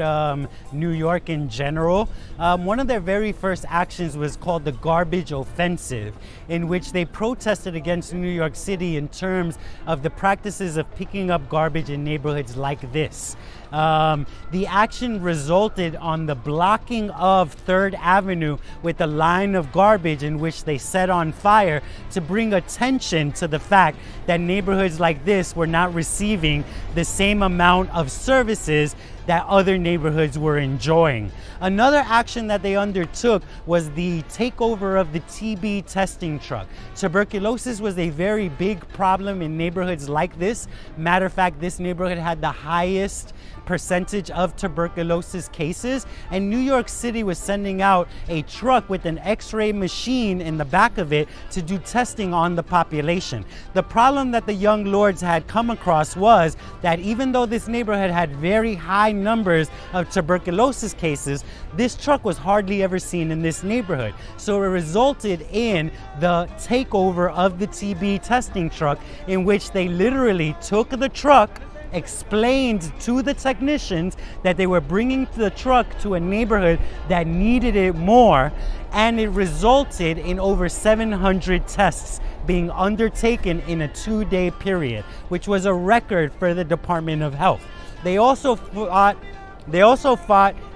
New York in general. One of their very first actions was called the Garbage Offensive, in which they protested against New York City in terms of the practices of picking up garbage in neighborhoods like this. The action resulted on the blocking of 3rd Avenue with a line of garbage in which they set on fire to bring attention to the fact that neighborhoods like this were not receiving the same amount of services that other neighborhoods were enjoying. Another action that they undertook was the takeover of the TB testing truck. Tuberculosis was a very big problem in neighborhoods like this. Matter of fact, this neighborhood had the highest percentage of tuberculosis cases, and New York City was sending out a truck with an X-ray machine in the back of it to do testing on the population. The problem that the Young Lords had come across was that even though this neighborhood had very high numbers of tuberculosis cases, this truck was hardly ever seen in this neighborhood. So it resulted in the takeover of the TB testing truck, in which they literally took the truck, explained to the technicians that they were bringing the truck to a neighborhood that needed it more, and it resulted in over 700 tests being undertaken in a 2-day period, which was a record for the Department of Health. They also fought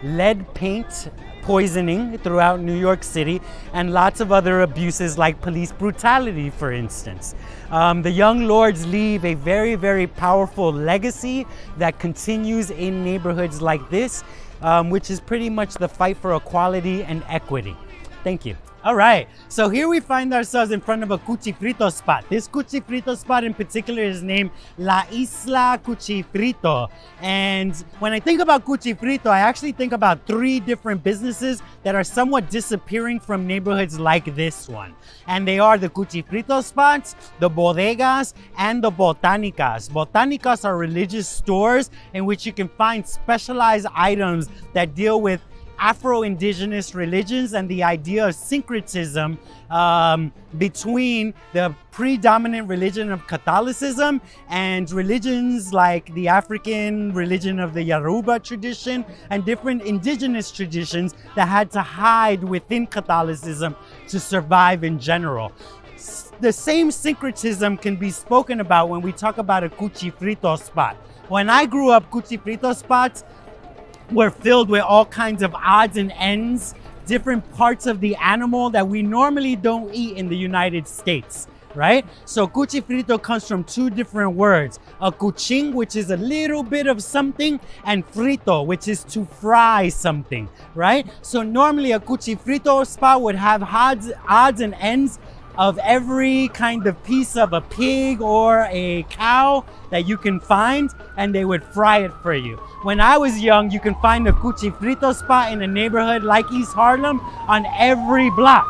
lead paint poisoning throughout New York City and lots of other abuses like police brutality, for instance. The Young Lords leave a very, very powerful legacy that continues in neighborhoods like this, which is pretty much the fight for equality and equity. Thank you. All right, so here we find ourselves in front of a cuchifrito spot. This cuchifrito spot in particular is named La Isla Cuchifrito. And when I think about cuchifrito, I actually think about 3 different businesses that are somewhat disappearing from neighborhoods like this one. And they are the cuchifrito spots, the bodegas, and the botanicas. Botanicas are religious stores in which you can find specialized items that deal with Afro-Indigenous religions and the idea of syncretism between the predominant religion of Catholicism and religions like the African religion of the Yoruba tradition and different indigenous traditions that had to hide within Catholicism to survive in general. The same syncretism can be spoken about when we talk about a cuchifrito spot. When I grew up, cuchifrito spots were filled with all kinds of odds and ends, different parts of the animal that we normally don't eat in the United States, right? So cuchifrito comes from 2 different words, a cuching, which is a little bit of something, and frito, which is to fry something, right? So normally a cuchifrito spot would have odds and ends of every kind of piece of a pig or a cow that you can find, and they would fry it for you. When I was young, you can find a cuchifrito spot in a neighborhood like East Harlem on every block.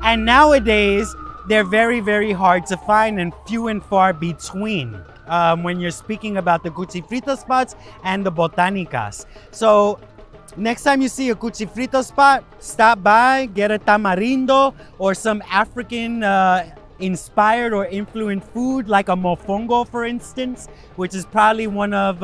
And nowadays, they're very, very hard to find and few and far between when you're speaking about the cuchifrito spots and the botanicas. So next time you see a cuchifrito spot, stop by, get a tamarindo or some African inspired or influenced food like a mofongo, for instance, which is probably one of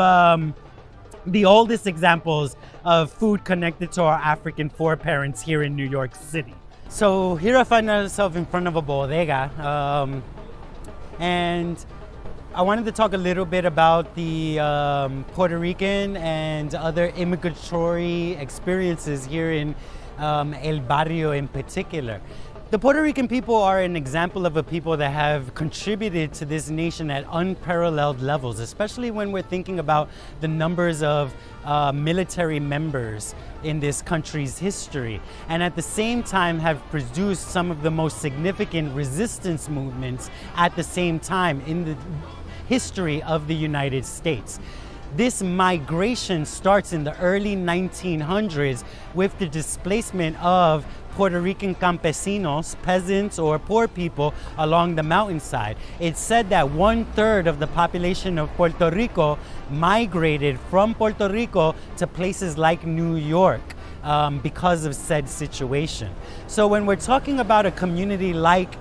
the oldest examples of food connected to our African foreparents here in New York City. So here I find myself in front of a bodega. And I wanted to talk a little bit about the Puerto Rican and other immigratory experiences here in El Barrio in particular. The Puerto Rican people are an example of a people that have contributed to this nation at unparalleled levels, especially when we're thinking about the numbers of military members in this country's history, and at the same time have produced some of the most significant resistance movements at the same time in the history of the United States. This migration starts in the early 1900s with the displacement of Puerto Rican campesinos, peasants or poor people along the mountainside. It's said that 1/3 of the population of Puerto Rico migrated from Puerto Rico to places like New York because of said situation. So when we're talking about a community like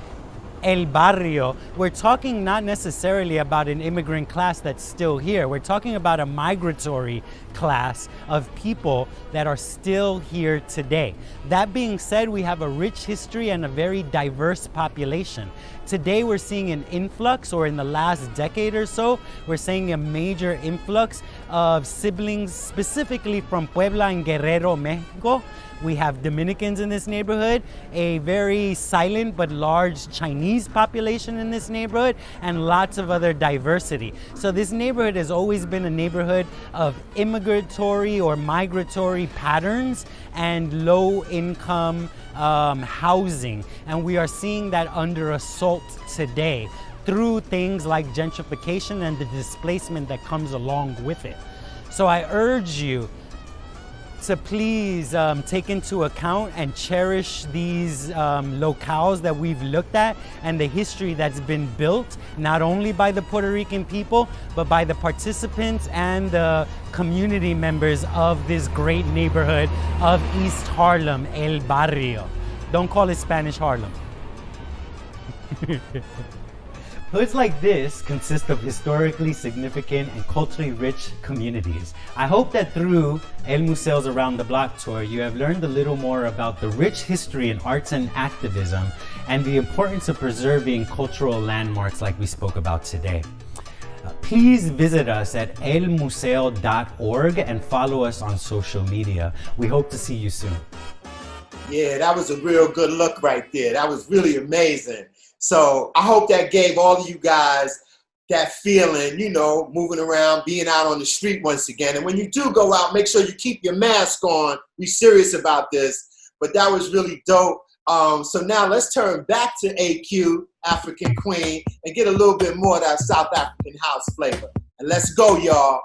El Barrio, we're talking not necessarily about an immigrant class that's still here. We're talking about a migratory class of people that are still here today. That being said, we have a rich history and a very diverse population. Today we're seeing an influx, or in the last decade or so, we're seeing a major influx of siblings specifically from Puebla and Guerrero, Mexico. We have Dominicans in this neighborhood, a very silent but large Chinese population in this neighborhood, and lots of other diversity. So this neighborhood has always been a neighborhood of immigratory or migratory patterns and low income housing. And we are seeing that under assault today through things like gentrification and the displacement that comes along with it. So I urge you to please take into account and cherish these locales that we've looked at and the history that's been built not only by the Puerto Rican people, but by the participants and the community members of this great neighborhood of East Harlem, El Barrio. Don't call it Spanish Harlem. Hoods like this consist of historically significant and culturally rich communities. I hope that through El Museos Around the Block tour, you have learned a little more about the rich history in arts and activism and the importance of preserving cultural landmarks like we spoke about today. Please visit us at elmuseo.org and follow us on social media. We hope to see you soon. Yeah, that was a real good look right there. That was really amazing. So I hope that gave all of you guys that feeling, you know, moving around, being out on the street once again. And when you do go out, make sure you keep your mask on. We're serious about this. But that was really dope. So now let's turn back to AQ, African Queen, and get a little bit more of that South African house flavor. And let's go, y'all.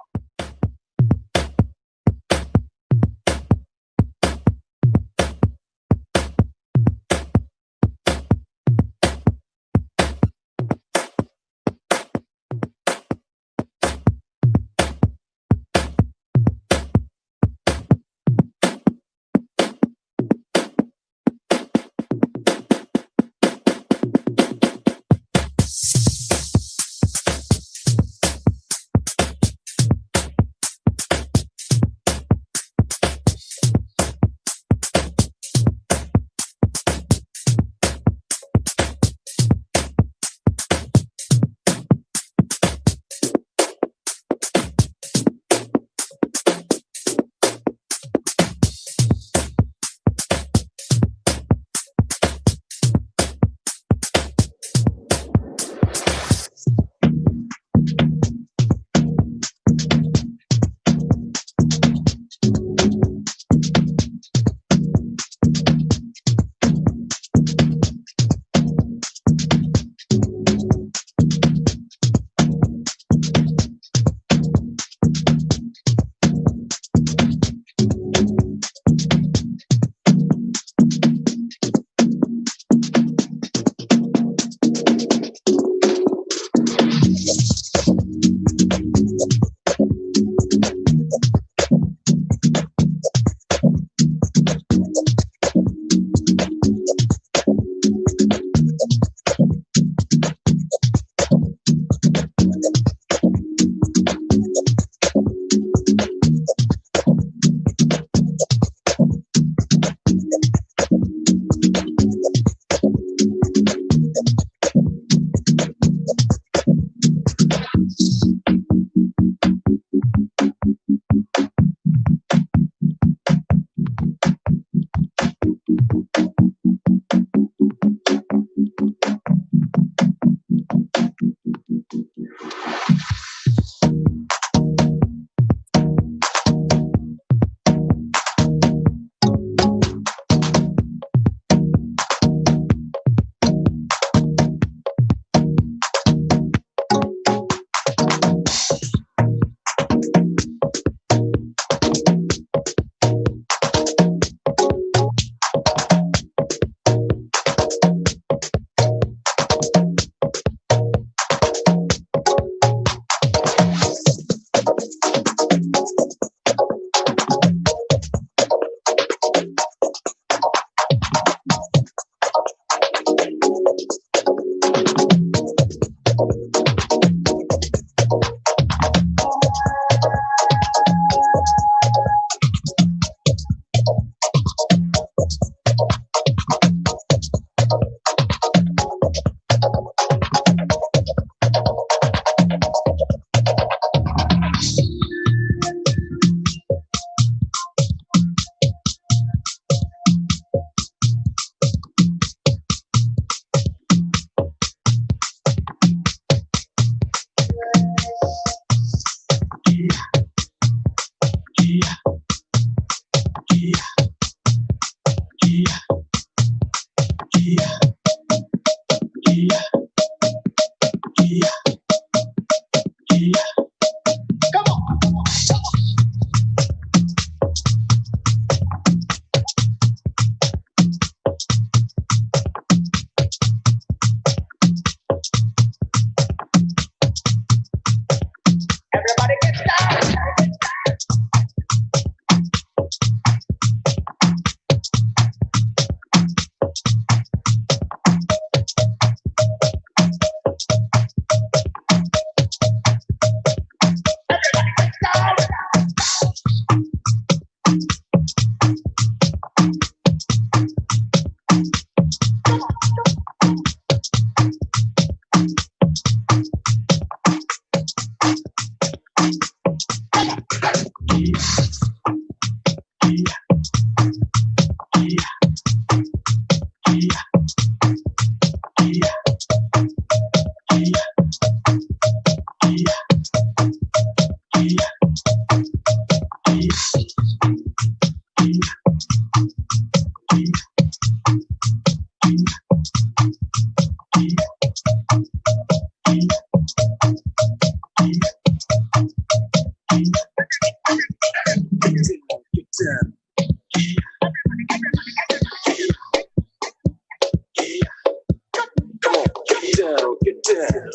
down.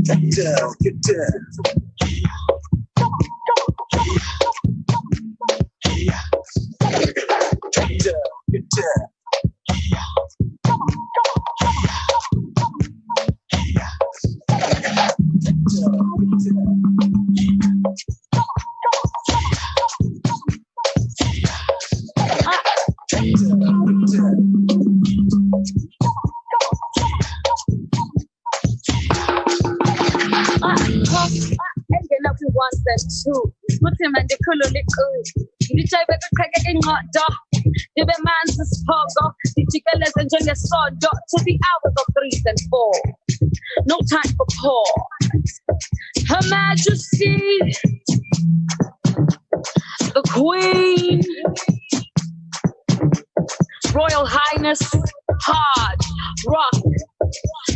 Get down, get down. Get down, get down. Put him and the color lick. You try to crack it in hot dog. The man's a spogo. The chickens and join the saw dot to the hours of 3 and 4. No time for pause. Her Majesty, the Queen, Royal Highness, hard rock.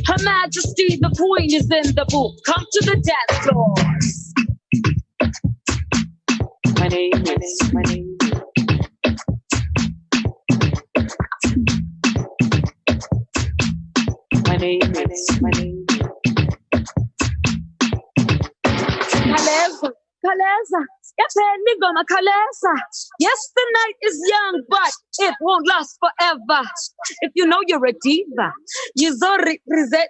Her Majesty, the Queen is in the booth. Come to the dance floor. My name is. My name is. Kalesa, Kalesa. Yes, the night is young, but it won't last forever. If you know you're a diva, you're so represent.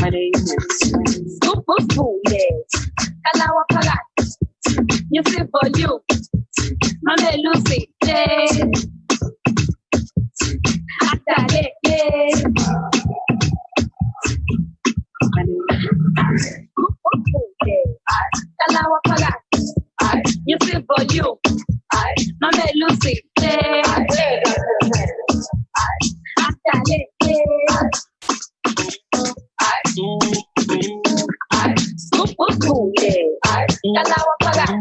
My name is Super Food. Kalawa Pagat. You see for you. Mame Lucy. Atale. My name is Super Food. Kalawa Pagat. You see for you. Mame Lucy. Atale. Super cool, yeah. Kalawa Pagat.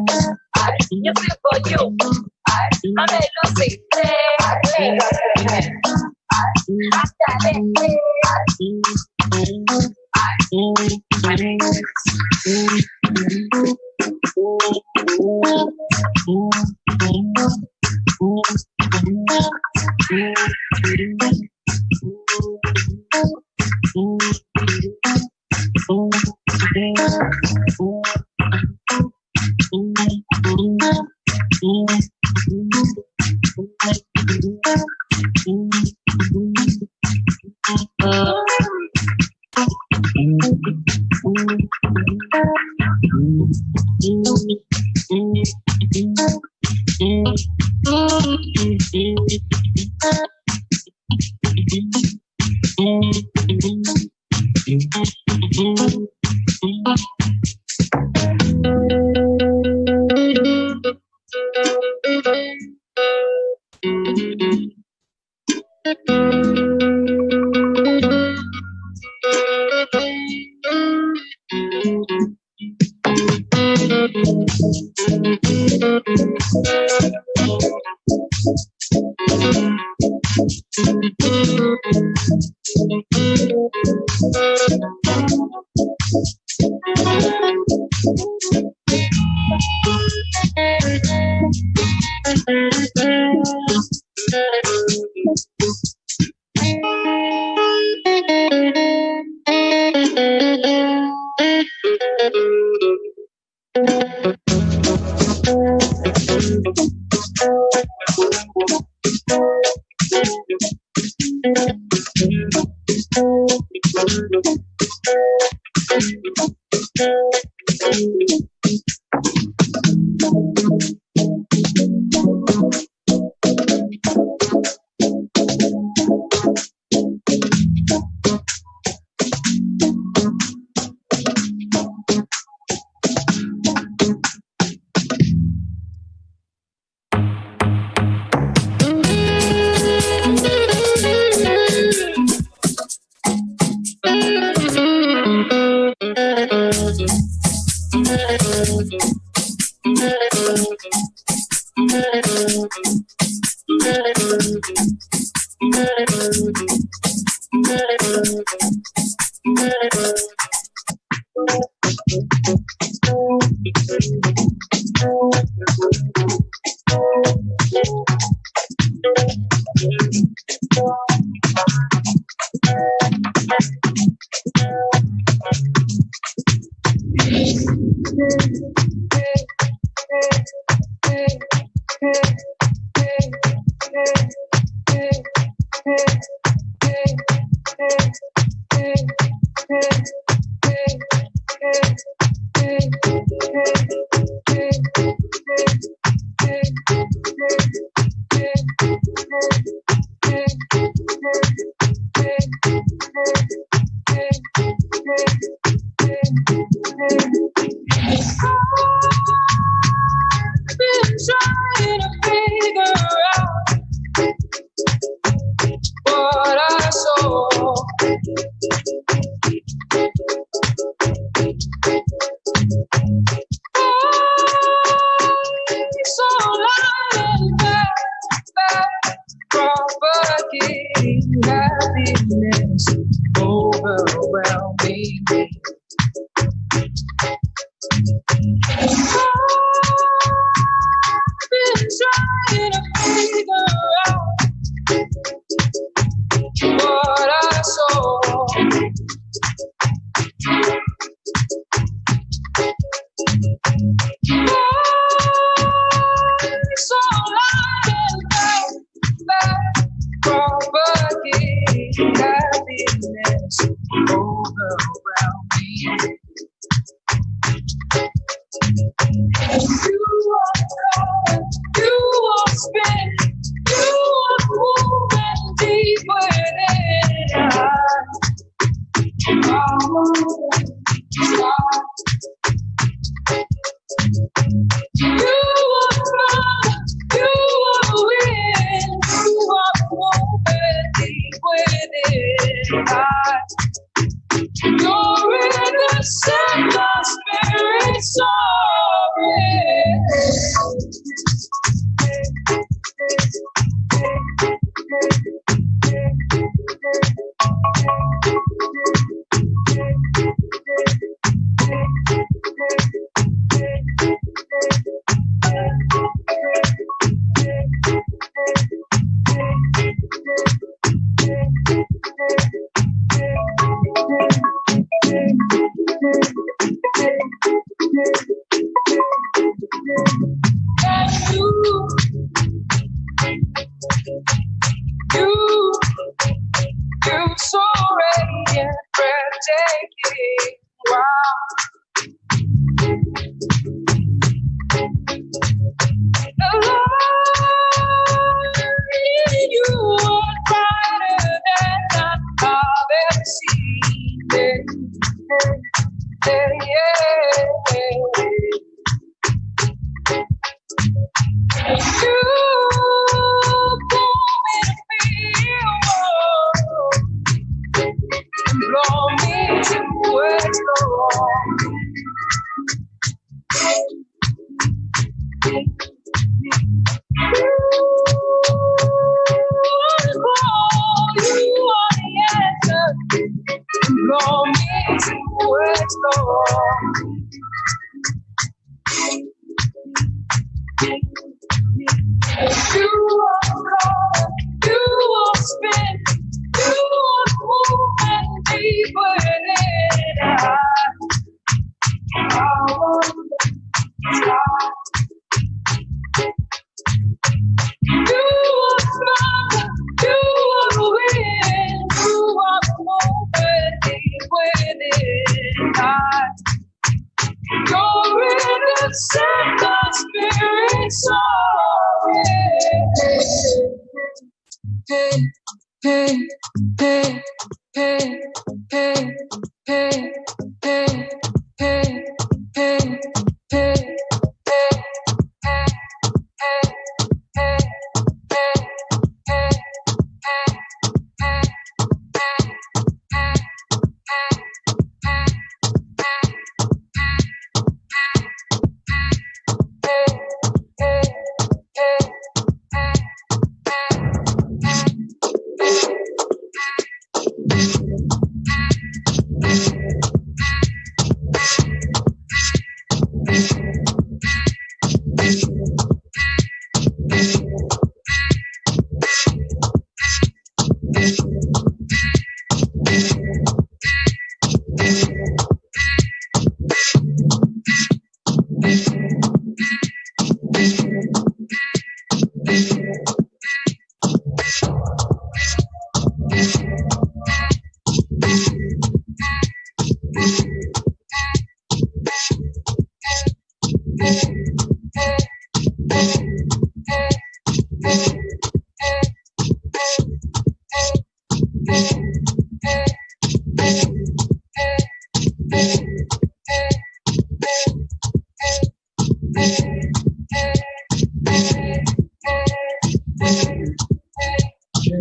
You feel for you. Mame Lucy.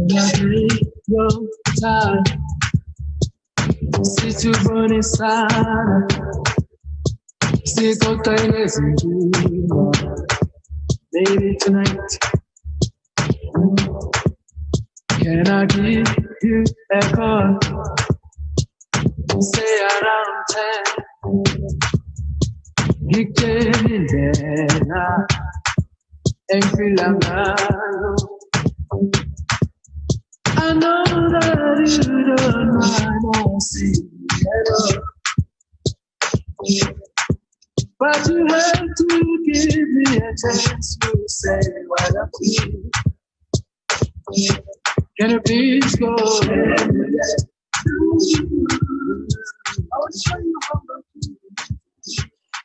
Can I take your time? Si tu vuoi stare, si tu stai maybe tonight. Can I give you a call? Say around 10. You came in there and feel I know that you don't mind I see hello. But you have to give me a chance to say what I feel. Can you please go ahead?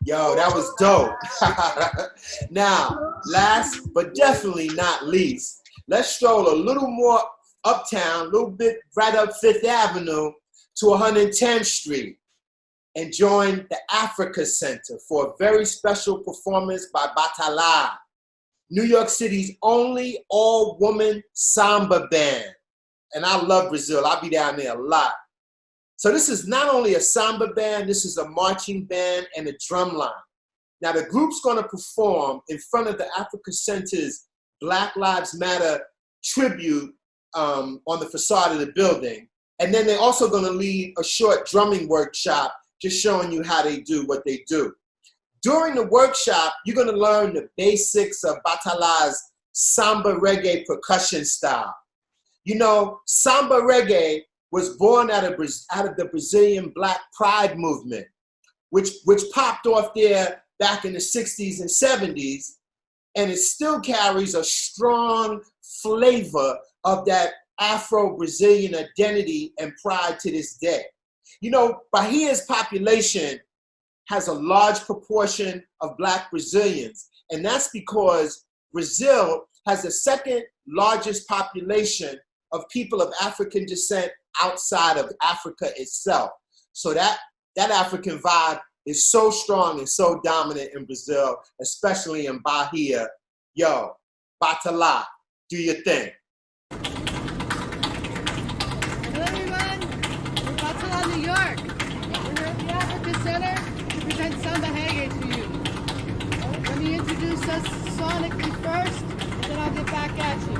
Yo, that was dope. Now, last but definitely not least, let's stroll a little more uptown, a little bit right up Fifth Avenue to 110th Street and join the Africa Center for a very special performance by Batala, New York City's only all-woman samba band. And I love Brazil. I'll be down there a lot. So this is not only a samba band, this is a marching band and a drum line. Now the group's gonna perform in front of the Africa Center's Black Lives Matter tribute on the facade of the building. And then they're also gonna lead a short drumming workshop, just showing you how they do what they do. During the workshop, you're gonna learn the basics of Batala's samba reggae percussion style. You know, samba reggae was born out of the Brazilian Black Pride movement, which popped off there back in the 60s and 70s, and it still carries a strong flavor of that Afro-Brazilian identity and pride to this day. You know, Bahia's population has a large proportion of Black Brazilians, and that's because Brazil has the second largest population of people of African descent outside of Africa itself. So that African vibe is so strong and so dominant in Brazil, especially in Bahia. Yo, Batala, do your thing. Hello everyone, we're Uptown, New York. We're here at the Africa Center to present Samba Reggae to you. Let me introduce us sonically first, and then I'll get back at you.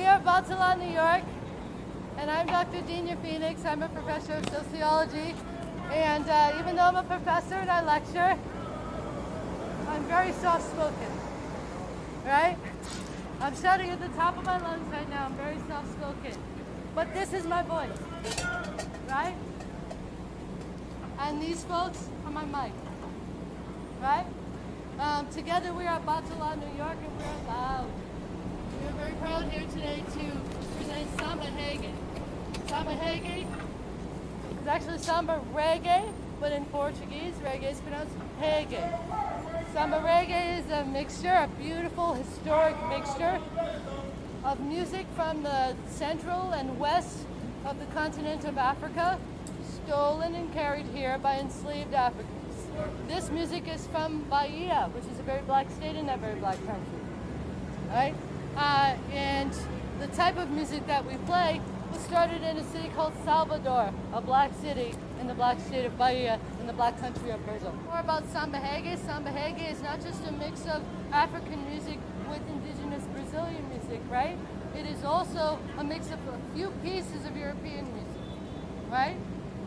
here at Uptown, New York, and I'm Dr. Dina Phoenix. I'm a professor of sociology, and even though I'm a professor and I lecture, I'm very soft-spoken, right? I'm shouting at the top of my lungs right now. I'm very soft-spoken, but this is my voice, right? And these folks are my mic, right? Together we are Uptown, New York, and we're loud. We are very proud here today to present Samba Reggae. Samba Reggae is actually Samba Reggae, but in Portuguese, reggae is pronounced reggae. Samba Reggae is a mixture, a beautiful, historic mixture of music from the central and west of the continent of Africa, stolen and carried here by enslaved Africans. This music is from Bahia, which is a very black state in that very black country, right? And the type of music that we play was started in a city called Salvador, a black city in the black state of Bahia in the black country of Brazil. More about Samba Reggae. Samba Reggae is not just a mix of African music with indigenous Brazilian music, right? It is also a mix of a few pieces of European music, right?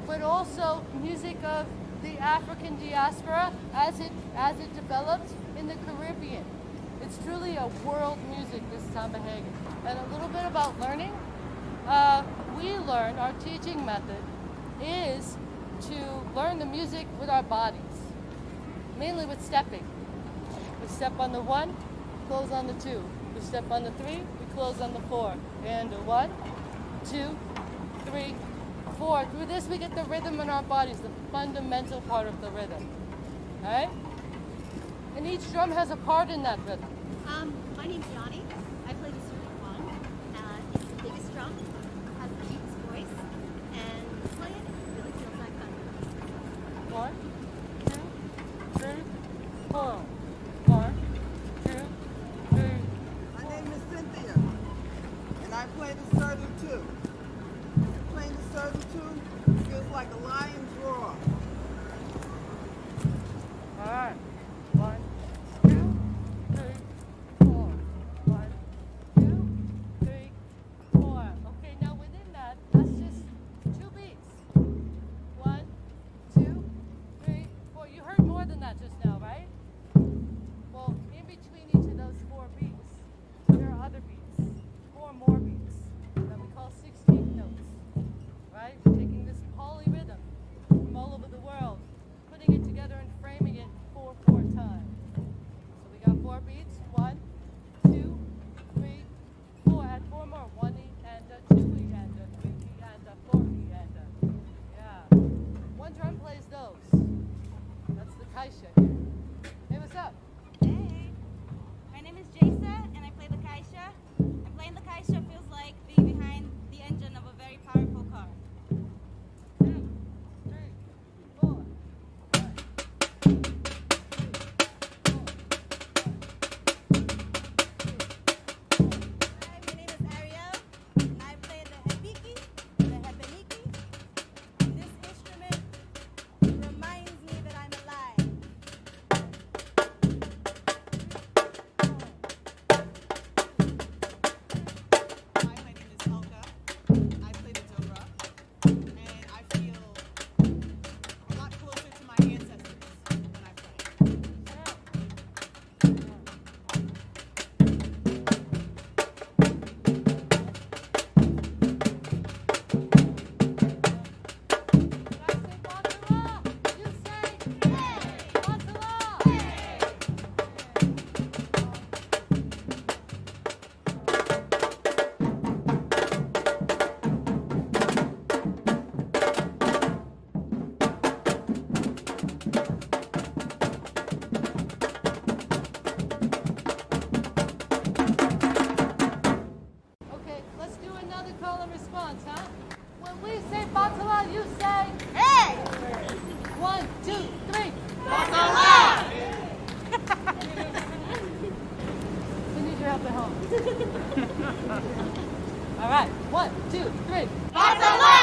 But also music of the African diaspora as it developed in the Caribbean. It's truly a world music, this Samba Reggae. And a little bit about learning. We learn, our teaching method is to learn the music with our bodies, mainly with stepping. We step on the 1, close on the 2. We step on the 3, we close on the 4. And 1, 2, 3, 4. Through this we get the rhythm in our bodies, the fundamental part of the rhythm. All right? And each drum has a part in that rhythm. My name's Yanni. I play the certain one. It's the biggest drum, has the deepest voice, and playing it really feels like fun. 1, 2, 3, 4. 1, 2, 3. My name is Cynthia, and I play the certain too. Playing the certain too feels like a lion's roar. All right. 1, 2, 3, 4. 1, 2, 3, 4. Okay, now within that, that's just 2 beats. 1, 2, 3, 4. You heard more than that just now, right? Well, in between each of those 4 beats, there are other beats, 4 more beats that we call 16th notes, right? Taking this polyrhythm from all over the world, putting it together and framing it 4 times. So we got 4 beats. 1, 2, 3, 4. Add 4 more. 1 E and a 2 E and a 3 E and a 4 E and a, yeah. One drum plays those. That's the kaisha here. Hey, what's up? Hey, my name is Jasa, and I play the kaisha. And playing the kaisha feels like being behind the engine of a very powerful car. 2, 3, 4. Hi, my name is Ariel, and I play the hebiki, the hebeniki. And this instrument reminds me that I'm alive. Hi, my name is Helga. I play the dobra, and I feel a lot closer to my ancestors when I play. Okay, let's do another call and response, huh? When we say Batala, you say, hey! 1, 2, 3. Batala! We need your help at home. All right, 1, 2, 3. Batala!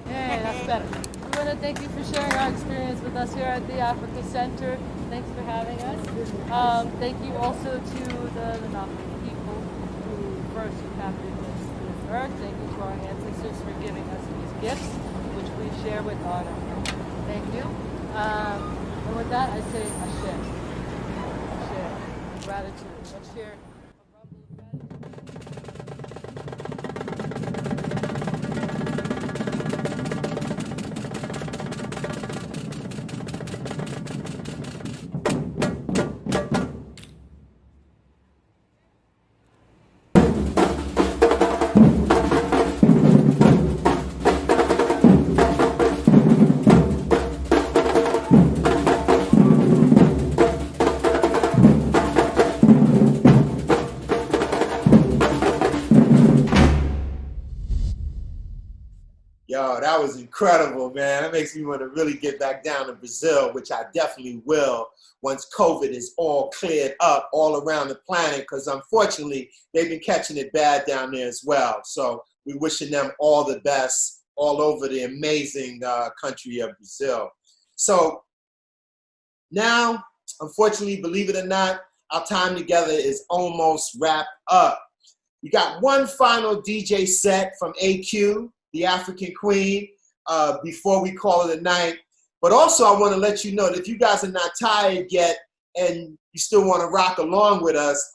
Hey, that's better. We want to thank you for sharing our experience with us here at the Africa Center. Thanks for having us. Thank you also to the Navajo people who first happiness to earth. Thank you to our ancestors for giving us these gifts, which we share with honor. Thank you. And with that, I say Ashe. Ashe. Gratitude. Let's share. Yo, that was incredible, man. That makes me want to really get back down to Brazil, which I definitely will once COVID is all cleared up all around the planet, because unfortunately, they've been catching it bad down there as well. So we're wishing them all the best all over the amazing country of Brazil. So now, unfortunately, believe it or not, our time together is almost wrapped up. We got one final DJ set from AQ, the African Queen, before we call it a night. But also I want to let you know that if you guys are not tired yet and you still want to rock along with us,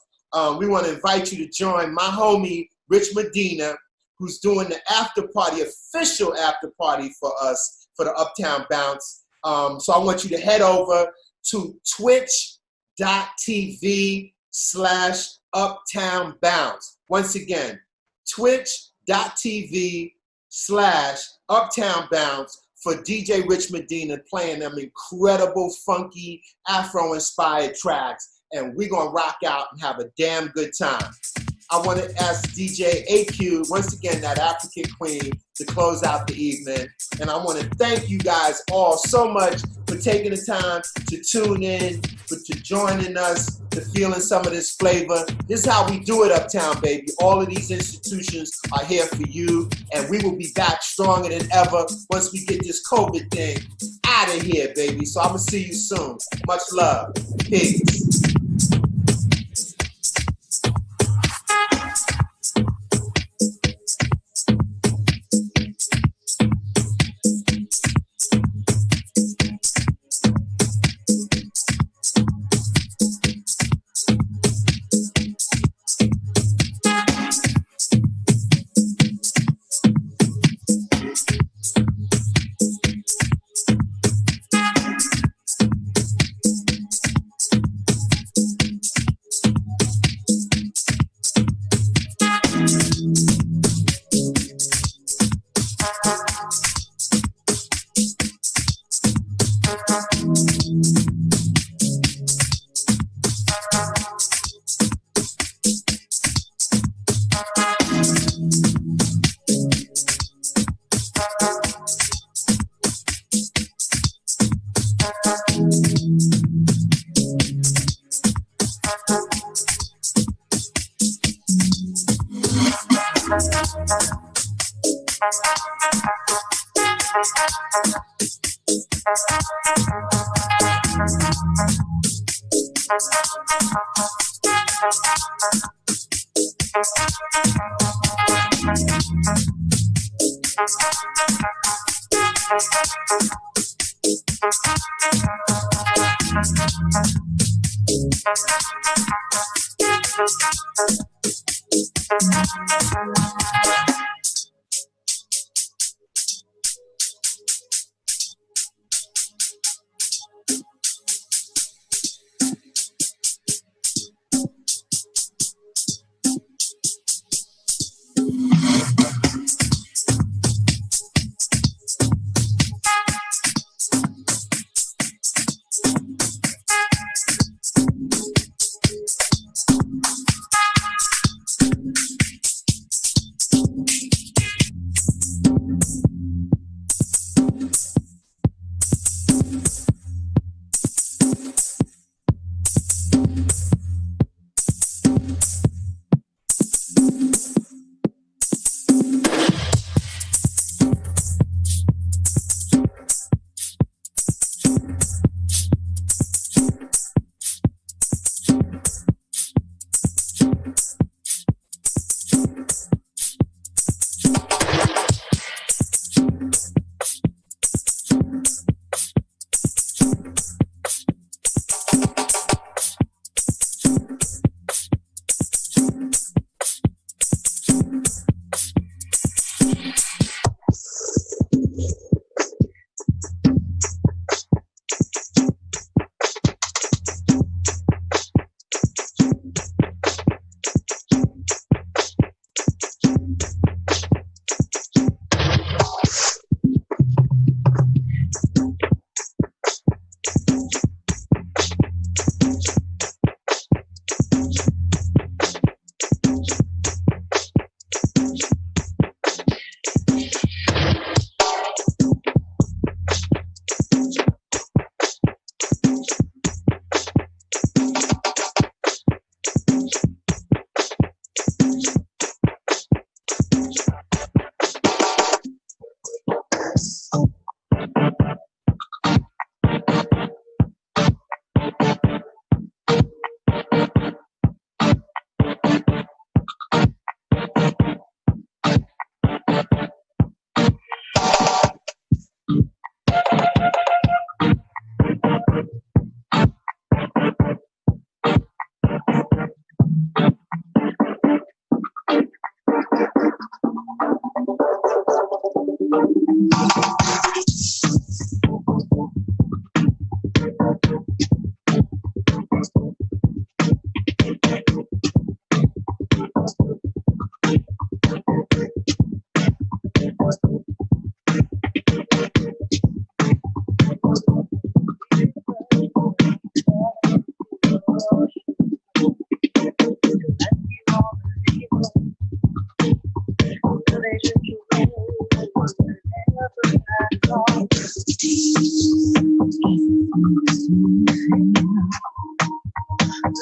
we want to invite you to join my homie, Rich Medina, who's doing the after party, official after party for us, for the Uptown Bounce. So I want you to head over to twitch.tv/Uptown Bounce. Once again, twitch.tv/Uptown Bounce for DJ Rich Medina playing them incredible, funky, Afro-inspired tracks. And we're going to rock out and have a damn good time. I want to ask DJ AQ, once again, that African Queen, to close out the evening. And I want to thank you guys all so much for taking the time to tune in, for joining us, to feeling some of this flavor. This is how we do it Uptown, baby. All of these institutions are here for you, and we will be back stronger than ever once we get this COVID thing out of here, baby. So I'm going to see you soon. Much love. Peace.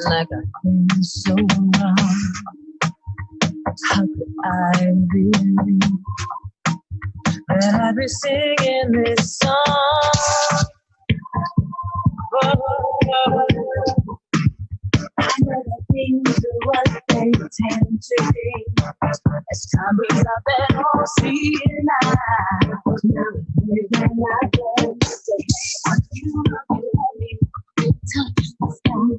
Like I've been so wrong. How could I believe that I'd be singing this song? I know that things are what they tend to be. As time goes up and all see it now. Now even I can say, are you looking at me? Touch the sky.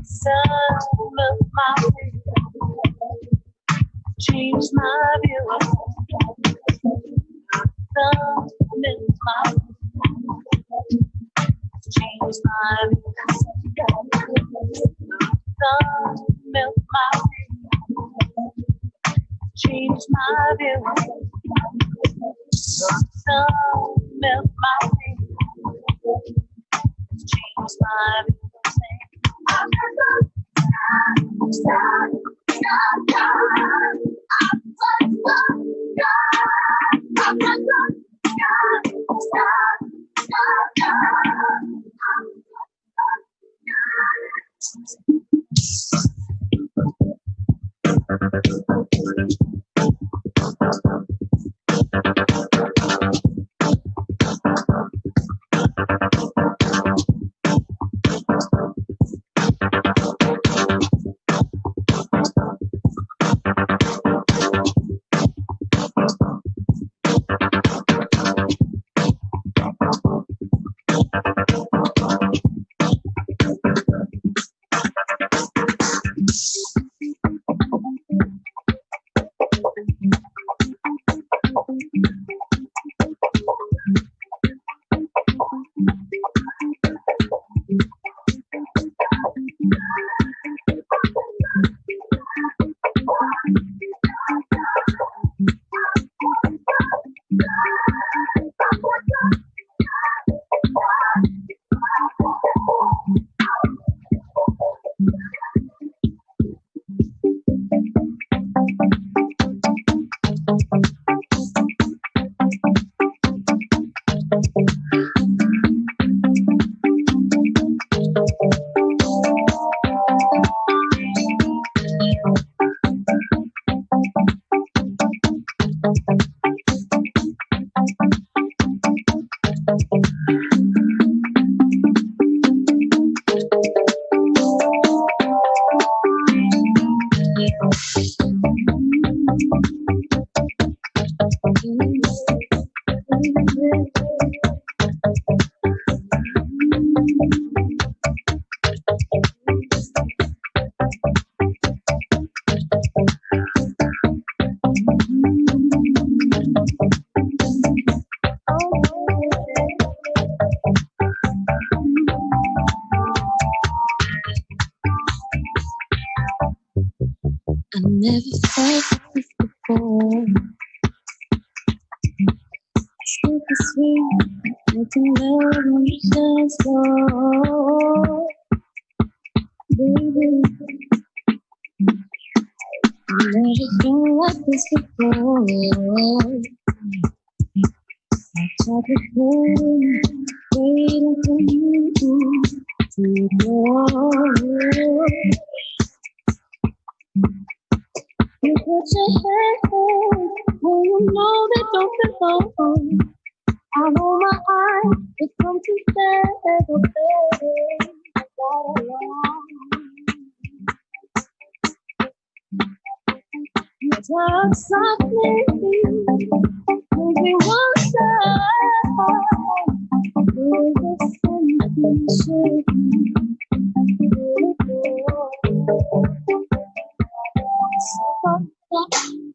Some of my change my view. Some of my change my view. Some of my change my view. Some of my change my view. I never felt this before. Super sweet, making love on the dance floor. Baby, I never felt like this before. I tried to play, waiting for you to go. You put your hand when you know they don't belong. I hold my eyes, it comes to stay, oh baby, all along. You talk softly, make me want to. There's something shaking, beautiful. So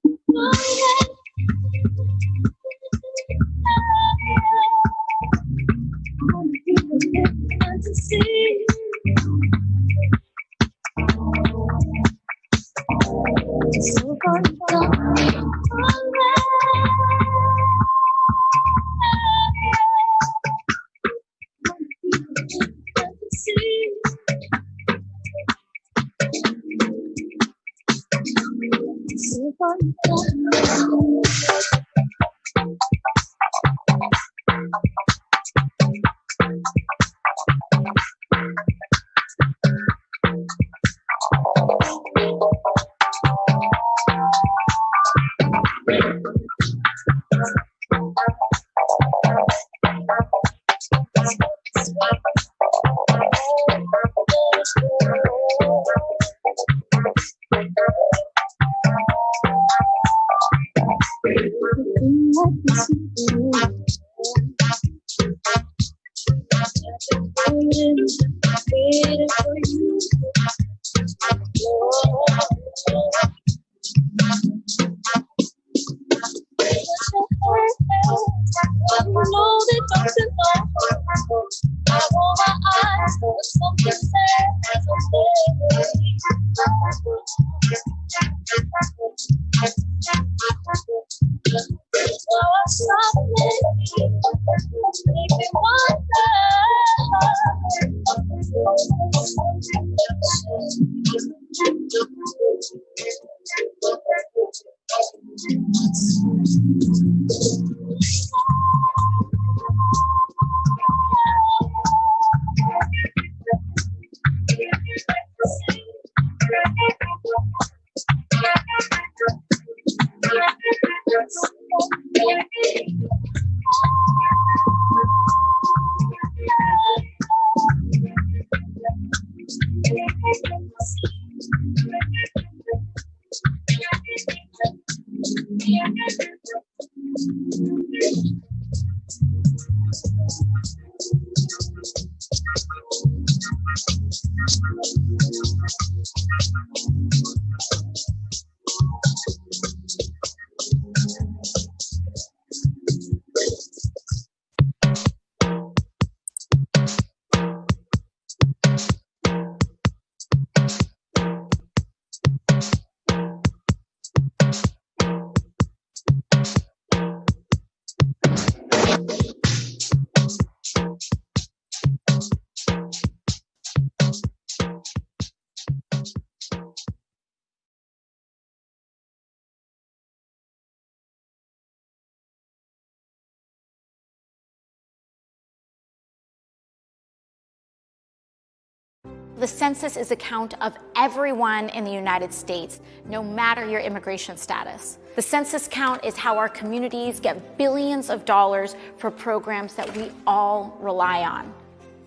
The census is a count of everyone in the United States, no matter your immigration status. The census count is how our communities get billions of dollars for programs that we all rely on.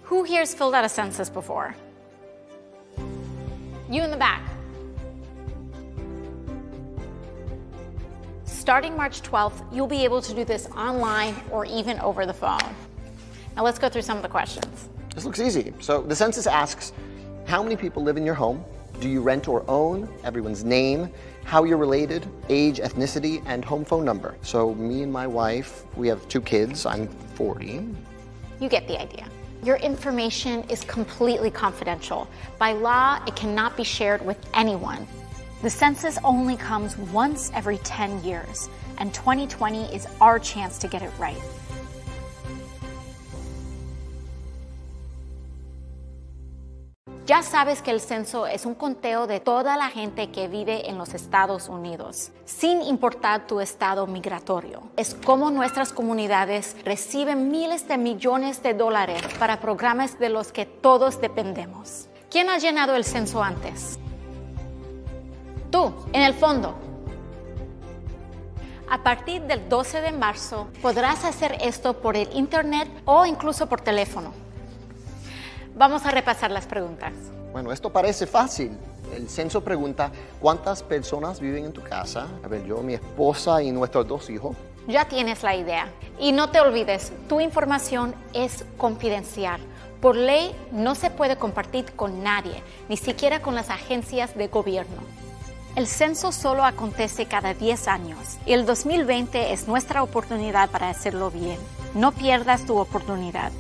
Who here's filled out a census before? You in the back. Starting March 12th, you'll be able to do this online or even over the phone. Now let's go through some of the questions. This looks easy. So the census asks, how many people live in your home? Do you rent or own? Everyone's name, how you're related, age, ethnicity, and home phone number. So me and my wife, we have 2 kids. I'm 40. You get the idea. Your information is completely confidential. By law, it cannot be shared with anyone. The census only comes once every 10 years, and 2020 is our chance to get it right. Ya sabes que el censo es un conteo de toda la gente que vive en los Estados Unidos, sin importar tu estado migratorio. Es como nuestras comunidades reciben miles de millones de dólares para programas de los que todos dependemos. ¿Quién ha llenado el censo antes? Tú, en el fondo. A partir del 12 de marzo podrás hacer esto por el internet o incluso por teléfono. Vamos a repasar las preguntas. Bueno, esto parece fácil. El censo pregunta, ¿cuántas personas viven en tu casa? A ver, yo, mi esposa y nuestros 2 hijos. Ya tienes la idea. Y no te olvides, tu información es confidencial. Por ley, no se puede compartir con nadie, ni siquiera con las agencias de gobierno. El censo solo acontece cada 10 años y el 2020 es nuestra oportunidad para hacerlo bien. No pierdas tu oportunidad.